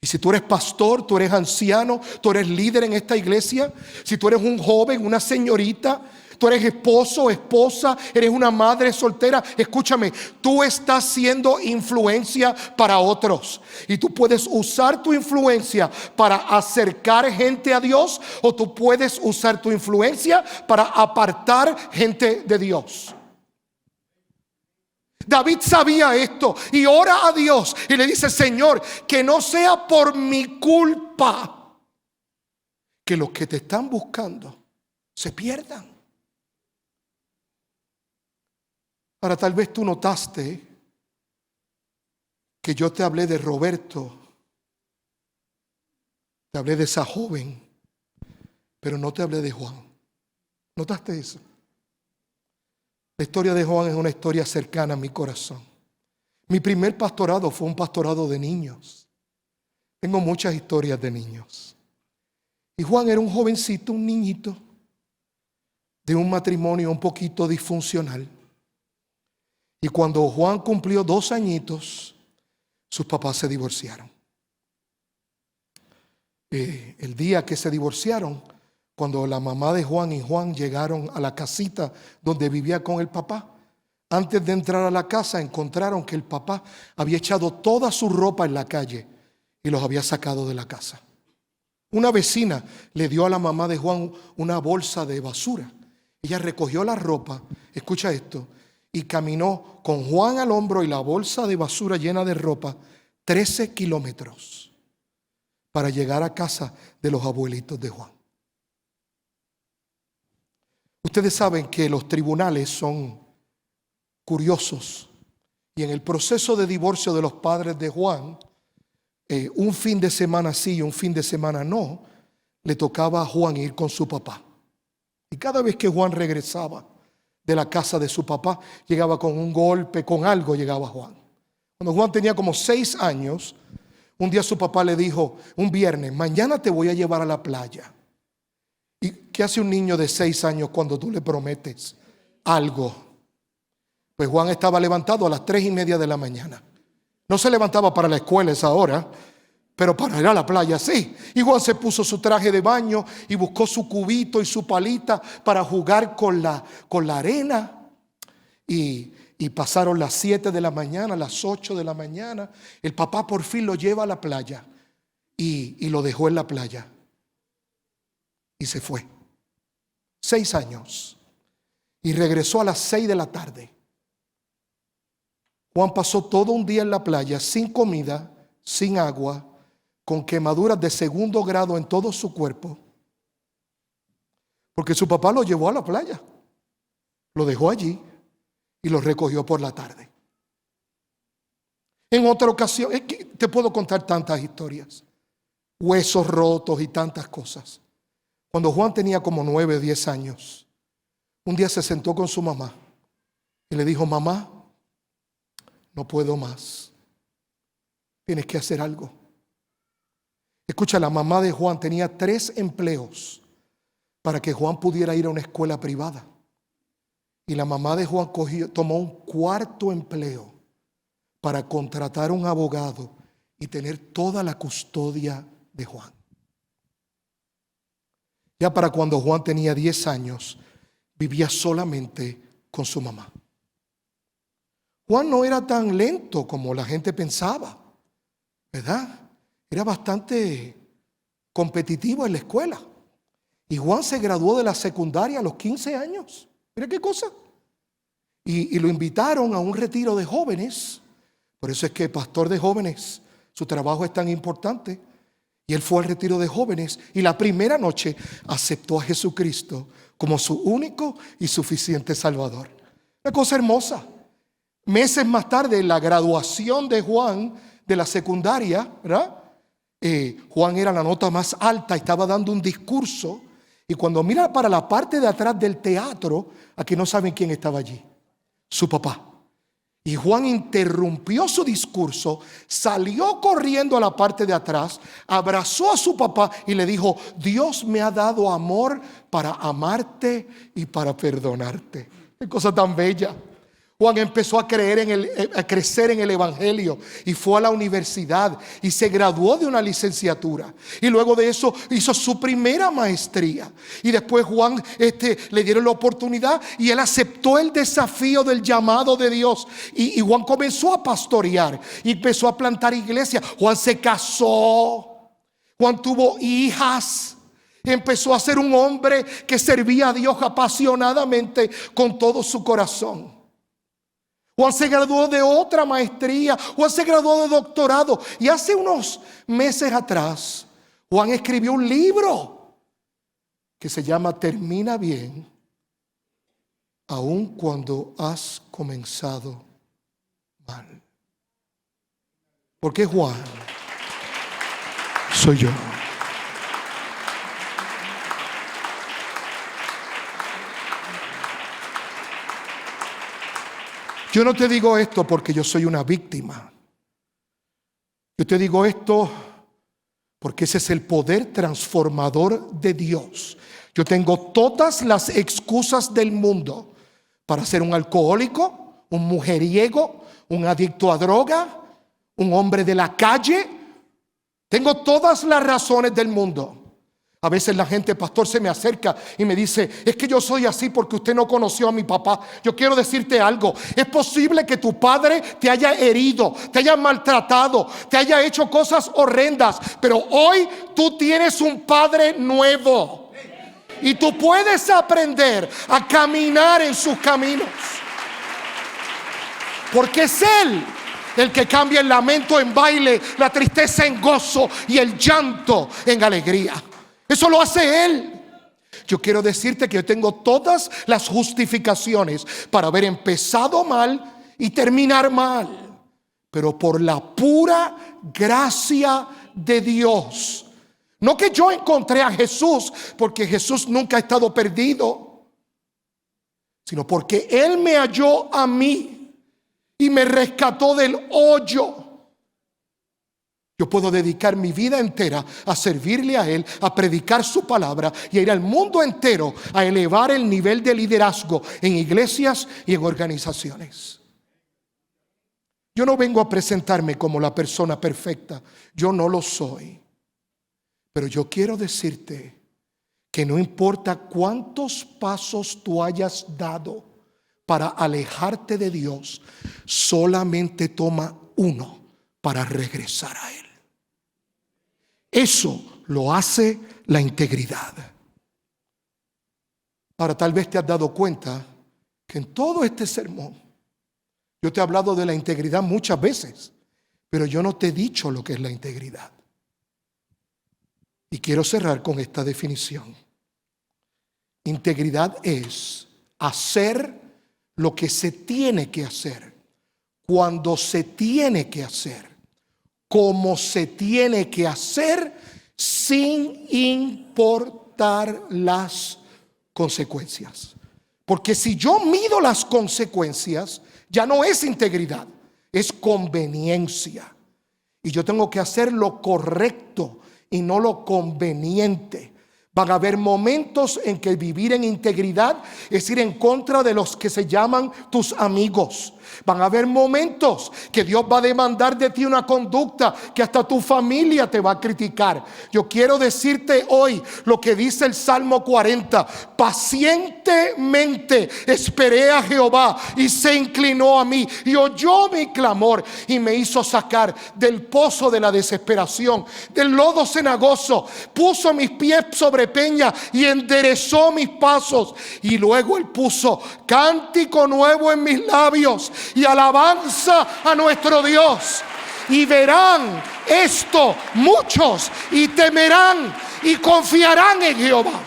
Y si tú eres pastor, tú eres anciano, tú eres líder en esta iglesia, si tú eres un joven, una señorita, tú eres esposo, esposa, eres una madre soltera, escúchame, tú estás siendo influencia para otros. Y tú puedes usar tu influencia para acercar gente a Dios, o tú puedes usar tu influencia para apartar gente de Dios. David sabía esto y ora a Dios y le dice: Señor, que no sea por mi culpa que los que te están buscando se pierdan. Ahora, tal vez tú notaste que yo te hablé de Roberto, te hablé de esa joven, pero no te hablé de Juan. ¿Notaste eso? La historia de Juan es una historia cercana a mi corazón. Mi primer pastorado fue un pastorado de niños. Tengo muchas historias de niños. Y Juan era un jovencito, un niñito, de un matrimonio un poquito disfuncional. Y cuando Juan cumplió 2 añitos, sus papás se divorciaron. El día que se divorciaron, cuando la mamá de Juan y Juan llegaron a la casita donde vivía con el papá, antes de entrar a la casa encontraron que el papá había echado toda su ropa en la calle y los había sacado de la casa. Una vecina le dio a la mamá de Juan una bolsa de basura. Ella recogió la ropa, escucha esto, y caminó con Juan al hombro y la bolsa de basura llena de ropa 13 kilómetros para llegar a casa de los abuelitos de Juan. Ustedes saben que los tribunales son curiosos y en el proceso de divorcio de los padres de Juan, un fin de semana sí y un fin de semana no, le tocaba a Juan ir con su papá. Y cada vez que Juan regresaba de la casa de su papá, llegaba con un golpe, con algo llegaba Juan. Cuando Juan tenía como 6 años, un día su papá le dijo, un viernes: mañana te voy a llevar a la playa. ¿Y qué hace un niño de 6 años cuando tú le prometes algo? Pues Juan estaba levantado a las 3:30 de la mañana. No se levantaba para la escuela esa hora, pero para ir a la playa sí. Y Juan se puso su traje de baño y buscó su cubito y su palita para jugar con la arena. Y pasaron las 7 de la mañana, las 8 de la mañana. El papá por fin lo lleva a la playa y lo dejó en la playa. Y se fue. 6 años. Y regresó a las 6 de la tarde. Juan pasó todo un día en la playa sin comida, sin agua, con quemaduras de 2º grado en todo su cuerpo. Porque su papá lo llevó a la playa. Lo dejó allí y lo recogió por la tarde. En otra ocasión, es que te puedo contar tantas historias. Huesos rotos y tantas cosas. Cuando Juan tenía como 9 o 10 años, un día se sentó con su mamá y le dijo: mamá, no puedo más. Tienes que hacer algo. Escucha, la mamá de Juan tenía 3 empleos para que Juan pudiera ir a una escuela privada. Y la mamá de Juan tomó un 4.º empleo para contratar un abogado y tener toda la custodia de Juan. Ya para cuando Juan tenía 10 años, vivía solamente con su mamá. Juan no era tan lento como la gente pensaba, ¿verdad? Era bastante competitivo en la escuela. Y Juan se graduó de la secundaria a los 15 años. Mira qué cosa. Y lo invitaron a un retiro de jóvenes. Por eso es que pastor de jóvenes, su trabajo es tan importante. Y él fue al retiro de jóvenes y la primera noche aceptó a Jesucristo como su único y suficiente Salvador. Una cosa hermosa. Meses más tarde, en la graduación de Juan de la secundaria, ¿verdad? Juan era la nota más alta, estaba dando un discurso. Y cuando mira para la parte de atrás del teatro, aquí no saben quién estaba allí. Su papá. Y Juan interrumpió su discurso, salió corriendo a la parte de atrás, abrazó a su papá y le dijo: Dios me ha dado amor para amarte y para perdonarte. Qué cosa tan bella. Juan empezó a crecer en el evangelio y fue a la universidad y se graduó de una licenciatura. Y luego de eso hizo su primera maestría. Y después Juan le dieron la oportunidad y él aceptó el desafío del llamado de Dios. Y Juan comenzó a pastorear y empezó a plantar iglesias. Juan se casó. Juan tuvo hijas. Empezó a ser un hombre que servía a Dios apasionadamente con todo su corazón. Juan se graduó de otra maestría. Juan se graduó de doctorado. Y hace unos meses atrás, Juan escribió un libro que se llama Termina bien, aun cuando has comenzado mal. Porque Juan soy yo. Yo no te digo esto porque yo soy una víctima. Yo te digo esto porque ese es el poder transformador de Dios. Yo tengo todas las excusas del mundo para ser un alcohólico, un mujeriego, un adicto a droga, un hombre de la calle. Tengo todas las razones del mundo. A veces la gente, pastor, se me acerca y me dice: es que yo soy así porque usted no conoció a mi papá. Yo quiero decirte algo. Es posible que tu padre te haya herido, te haya maltratado, te haya hecho cosas horrendas, pero hoy tú tienes un padre nuevo y tú puedes aprender a caminar en sus caminos, porque es Él el que cambia el lamento en baile, la tristeza en gozo y el llanto en alegría. Eso lo hace Él. Yo quiero decirte que yo tengo todas las justificaciones para haber empezado mal y terminar mal, pero por la pura gracia de Dios. No que yo encontré a Jesús, porque Jesús nunca ha estado perdido, sino porque Él me halló a mí y me rescató del hoyo. Yo puedo dedicar mi vida entera a servirle a Él, a predicar su palabra y a ir al mundo entero a elevar el nivel de liderazgo en iglesias y en organizaciones. Yo no vengo a presentarme como la persona perfecta. Yo no lo soy. Pero yo quiero decirte que no importa cuántos pasos tú hayas dado para alejarte de Dios, solamente toma uno para regresar a Él. Eso lo hace la integridad. Ahora, tal vez te has dado cuenta que en todo este sermón yo te he hablado de la integridad muchas veces, pero yo no te he dicho lo que es la integridad. Y quiero cerrar con esta definición. Integridad es hacer lo que se tiene que hacer, cuando se tiene que hacer, como se tiene que hacer, sin importar las consecuencias. Porque si yo mido las consecuencias, ya no es integridad, es conveniencia. Y yo tengo que hacer lo correcto y no lo conveniente. Van a haber momentos en que vivir en integridad es ir en contra de los que se llaman tus amigos. Van a haber momentos que Dios va a demandar de ti una conducta que hasta tu familia te va a criticar. Yo quiero decirte hoy lo que dice el Salmo 40. Pacientemente esperé a Jehová y se inclinó a mí y oyó mi clamor y me hizo sacar del pozo de la desesperación, del lodo cenagoso. Puso mis pies sobre peña y enderezó mis pasos. Y luego Él puso cántico nuevo en mis labios y alabanza a nuestro Dios. Y verán esto muchos y temerán y confiarán en Jehová.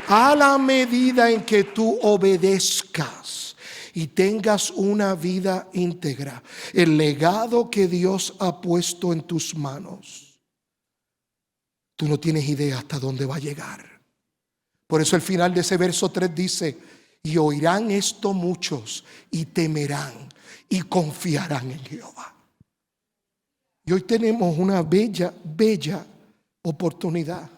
A la medida en que tú obedezcas y tengas una vida íntegra, el legado que Dios ha puesto en tus manos, tú no tienes idea hasta dónde va a llegar. Por eso el final de ese verso 3 dice: y oirán esto muchos y temerán y confiarán en Jehová. Y hoy tenemos una bella oportunidad.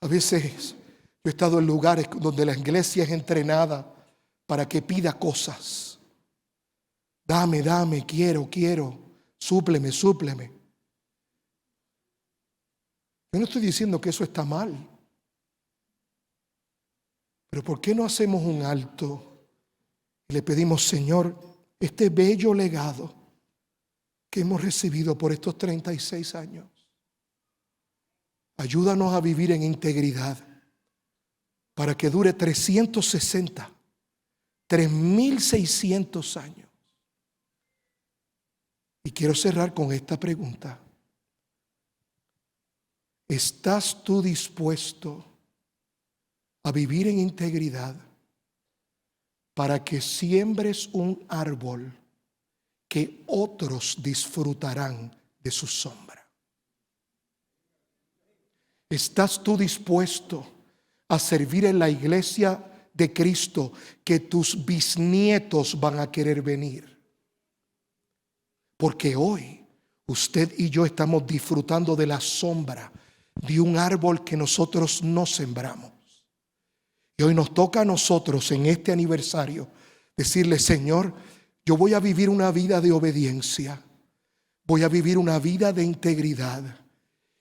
A veces yo he estado en lugares donde la iglesia es entrenada para que pida cosas. Dame, quiero, súpleme. Yo no estoy diciendo que eso está mal. Pero ¿por qué no hacemos un alto y le pedimos: Señor, este bello legado que hemos recibido por estos 36 años, ayúdanos a vivir en integridad para que dure 360, 3600 años? Y quiero cerrar con esta pregunta: ¿estás tú dispuesto a vivir en integridad para que siembres un árbol que otros disfrutarán de su sombra? ¿Estás tú dispuesto a servir en la iglesia de Cristo que tus bisnietos van a querer venir? Porque hoy usted y yo estamos disfrutando de la sombra de un árbol que nosotros no sembramos. Y hoy nos toca a nosotros en este aniversario decirle: Señor, yo voy a vivir una vida de obediencia, voy a vivir una vida de integridad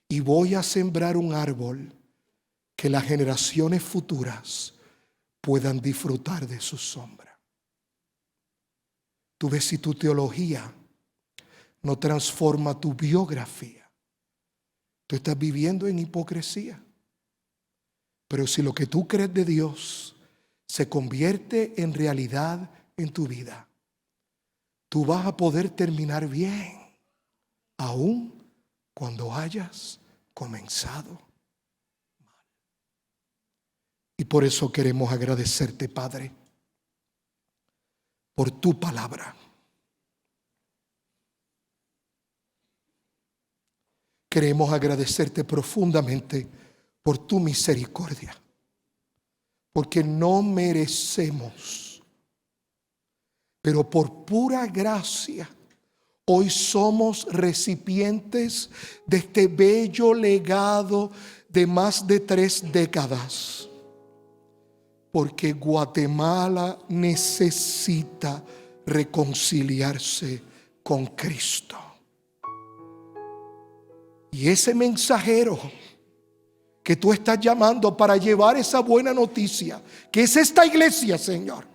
y voy a sembrar un árbol que las generaciones futuras puedan disfrutar de su sombra. Tú ves, si tu teología no transforma tu biografía, tú estás viviendo en hipocresía. Pero si lo que tú crees de Dios se convierte en realidad en tu vida, tú vas a poder terminar bien, aun cuando hayas comenzado mal. Y por eso queremos agradecerte, Padre, por tu palabra. Queremos agradecerte profundamente por tu misericordia, porque no merecemos, Pero por pura gracia, hoy somos recipientes de este bello legado de más de 3 décadas. Porque Guatemala necesita reconciliarse con Cristo. Y ese mensajero que tú estás llamando para llevar esa buena noticia, que es esta iglesia, Señor,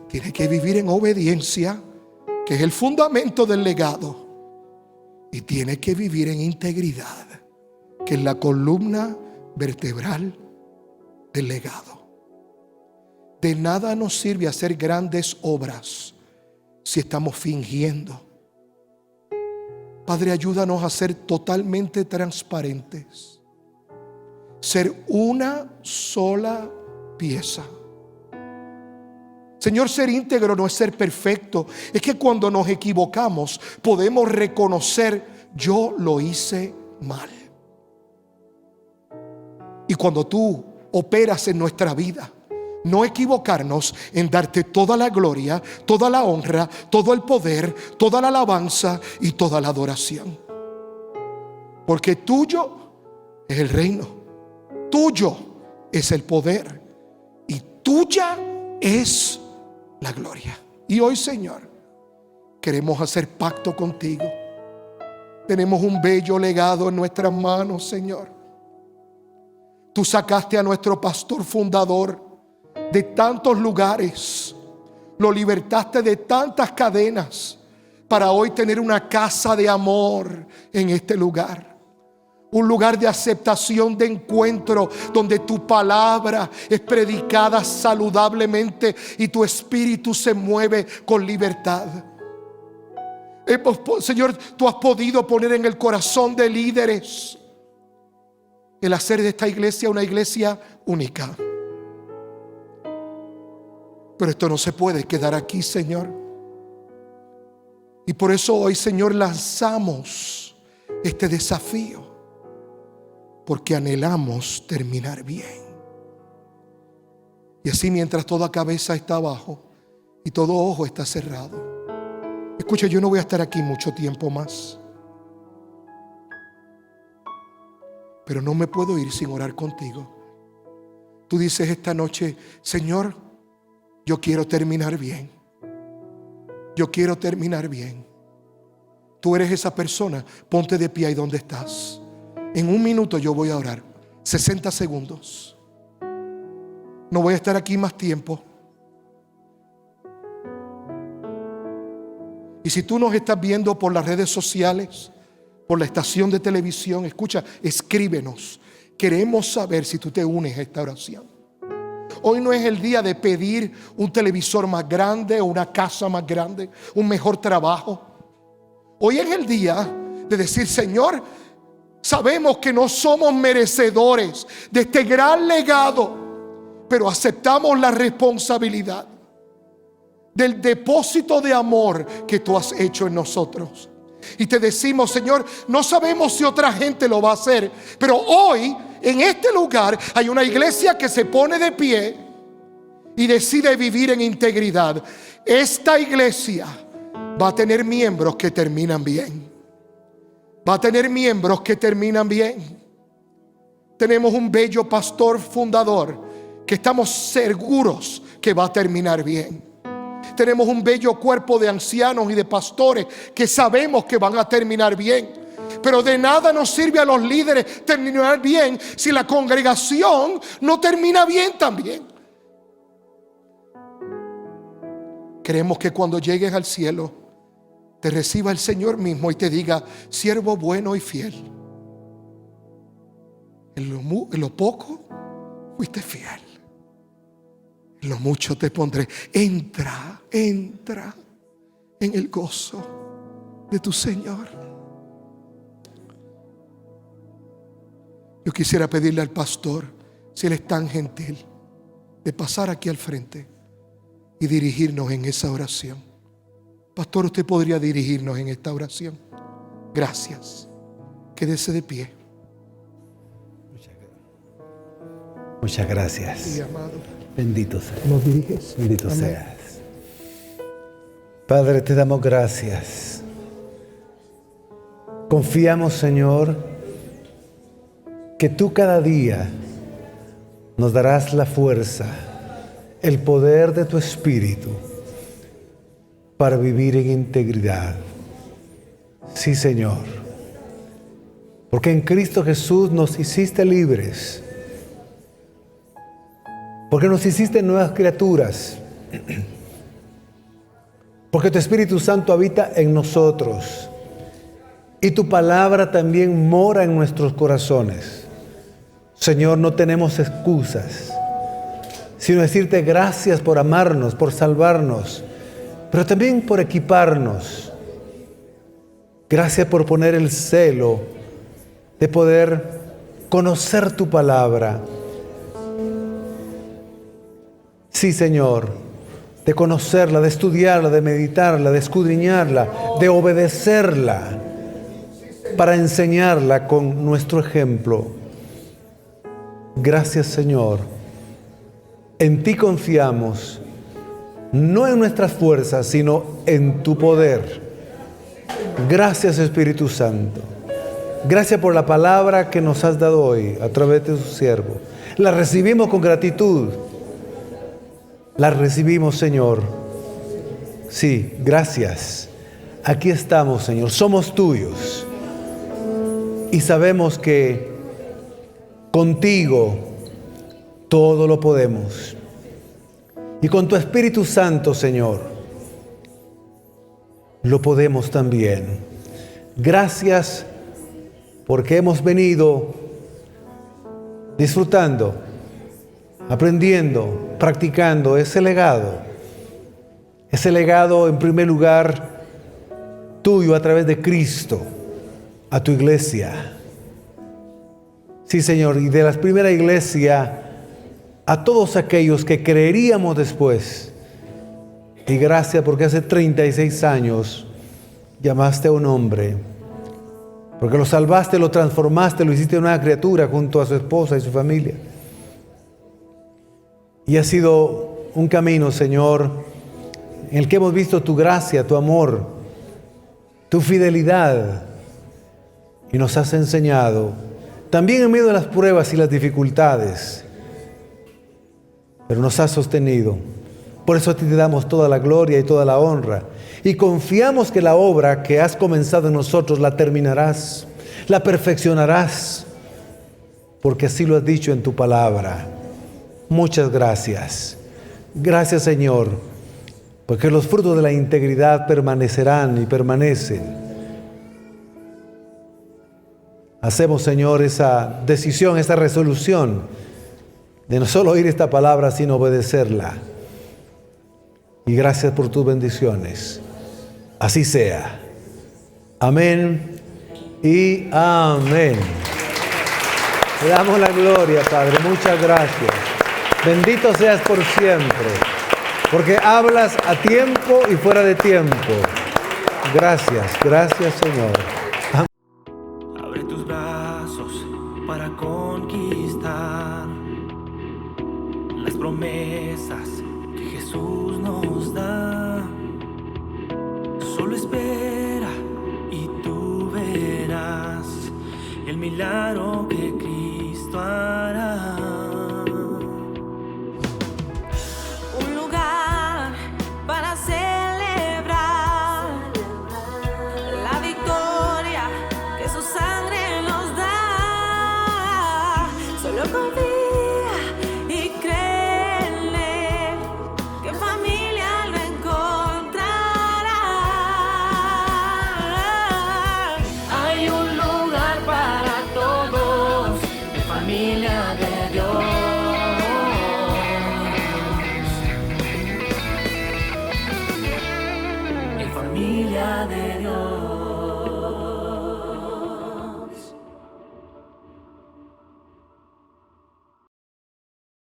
tiene que vivir en obediencia, que es el fundamento del legado, y tiene que vivir en integridad, que es la columna vertebral del legado. De nada nos sirve hacer grandes obras si estamos fingiendo. Padre, ayúdanos a ser totalmente transparentes, ser una sola pieza. Señor, ser íntegro no es ser perfecto. Es que cuando nos equivocamos podemos reconocer: yo lo hice mal. Y cuando tú operas en nuestra vida, no equivocarnos en darte toda la gloria, toda la honra, todo el poder, toda la alabanza y toda la adoración. Porque tuyo es el reino, tuyo es el poder y tuya es la gloria. Y hoy, Señor, queremos hacer pacto contigo. Tenemos un bello legado en nuestras manos, Señor. Tú sacaste a nuestro pastor fundador de tantos lugares, lo libertaste de tantas cadenas para hoy tener una casa de amor en este lugar. Un lugar de aceptación, de encuentro, donde tu palabra es predicada saludablemente y tu espíritu se mueve con libertad. Señor, tú has podido poner en el corazón de líderes el hacer de esta iglesia una iglesia única. Pero esto no se puede quedar aquí, Señor. Y por eso hoy, Señor, lanzamos este desafío, porque anhelamos terminar bien. Y así, mientras toda cabeza está abajo y todo ojo está cerrado, escucha, yo no voy a estar aquí mucho tiempo más, pero no me puedo ir sin orar contigo. Tú dices esta noche: Señor, yo quiero terminar bien. Yo quiero terminar bien. Tú eres esa persona. Ponte de pie ahí donde estás. En un minuto yo voy a orar. 60 segundos. No voy a estar aquí más tiempo. Y si tú nos estás viendo por las redes sociales, por la estación de televisión, escucha, escríbenos. Queremos saber si tú te unes a esta oración. Hoy no es el día de pedir un televisor más grande o una casa más grande, un mejor trabajo. Hoy es el día de decir: Señor, sabemos que no somos merecedores de este gran legado, pero aceptamos la responsabilidad del depósito de amor que tú has hecho en nosotros. Y te decimos: Señor, no sabemos si otra gente lo va a hacer, pero hoy en este lugar hay una iglesia que se pone de pie y decide vivir en integridad. Esta iglesia va a tener miembros que terminan bien. Va a tener miembros que terminan bien. Tenemos un bello pastor fundador que estamos seguros que va a terminar bien. Tenemos un bello cuerpo de ancianos y de pastores que sabemos que van a terminar bien. Pero de nada nos sirve a los líderes terminar bien si la congregación no termina bien también. Queremos que cuando llegues al cielo te reciba el Señor mismo y te diga: siervo bueno y fiel. En lo poco fuiste fiel, en lo mucho te pondré. Entra en el gozo de tu Señor. Yo quisiera pedirle al pastor, si él es tan gentil, de pasar aquí al frente y dirigirnos en esa oración. Pastor, usted podría dirigirnos en esta oración. Gracias. Quédese de pie. Muchas gracias. Sí, amado. Bendito seas. ¿Nos diriges? Bendito Amén. seas. Padre, te damos gracias. Confiamos, Señor, que tú cada día nos darás la fuerza, el poder de tu Espíritu para vivir en integridad. Sí, Señor, porque en Cristo Jesús nos hiciste libres, porque nos hiciste nuevas criaturas, porque tu Espíritu Santo habita en nosotros y tu palabra también mora en nuestros corazones. Señor, no tenemos excusas, sino decirte gracias por amarnos, por salvarnos, pero también por equiparnos. Gracias por poner el celo de poder conocer tu palabra. Sí, Señor, de conocerla, de estudiarla, de meditarla, de escudriñarla, de obedecerla, para enseñarla con nuestro ejemplo. Gracias, Señor. En ti confiamos, no en nuestras fuerzas, sino en tu poder. Gracias, Espíritu Santo. Gracias por la palabra que nos has dado hoy a través de tu siervo. La recibimos con gratitud. La recibimos, Señor. Sí, gracias. Aquí estamos, Señor. Somos tuyos. Y sabemos que contigo todo lo podemos. Y con tu Espíritu Santo, Señor, lo podemos también. Gracias porque hemos venido disfrutando, aprendiendo, practicando ese legado en primer lugar tuyo a través de Cristo a tu iglesia. Sí, Señor, y de la primera iglesia a todos aquellos que creeríamos después. Y gracias porque hace 36 años llamaste a un hombre, porque lo salvaste, lo transformaste, lo hiciste una criatura junto a su esposa y su familia. Y ha sido un camino, Señor, en el que hemos visto tu gracia, tu amor, tu fidelidad, y nos has enseñado, también en medio de las pruebas y las dificultades, pero nos has sostenido. Por eso a ti te damos toda la gloria y toda la honra. Y confiamos que la obra que has comenzado en nosotros la terminarás, la perfeccionarás, porque así lo has dicho en tu palabra. Muchas gracias. Gracias, Señor, porque los frutos de la integridad permanecerán y permanecen. Hacemos, Señor, esa decisión, esa resolución de no solo oír esta palabra, sino obedecerla. Y gracias por tus bendiciones. Así sea. Amén y amén. Te damos la gloria, Padre. Muchas gracias. Bendito seas por siempre, porque hablas a tiempo y fuera de tiempo. Gracias, gracias, Señor. Abre tus brazos para conquistar las promesas que Jesús nos da. Solo espera y tú verás el milagro que Cristo hará.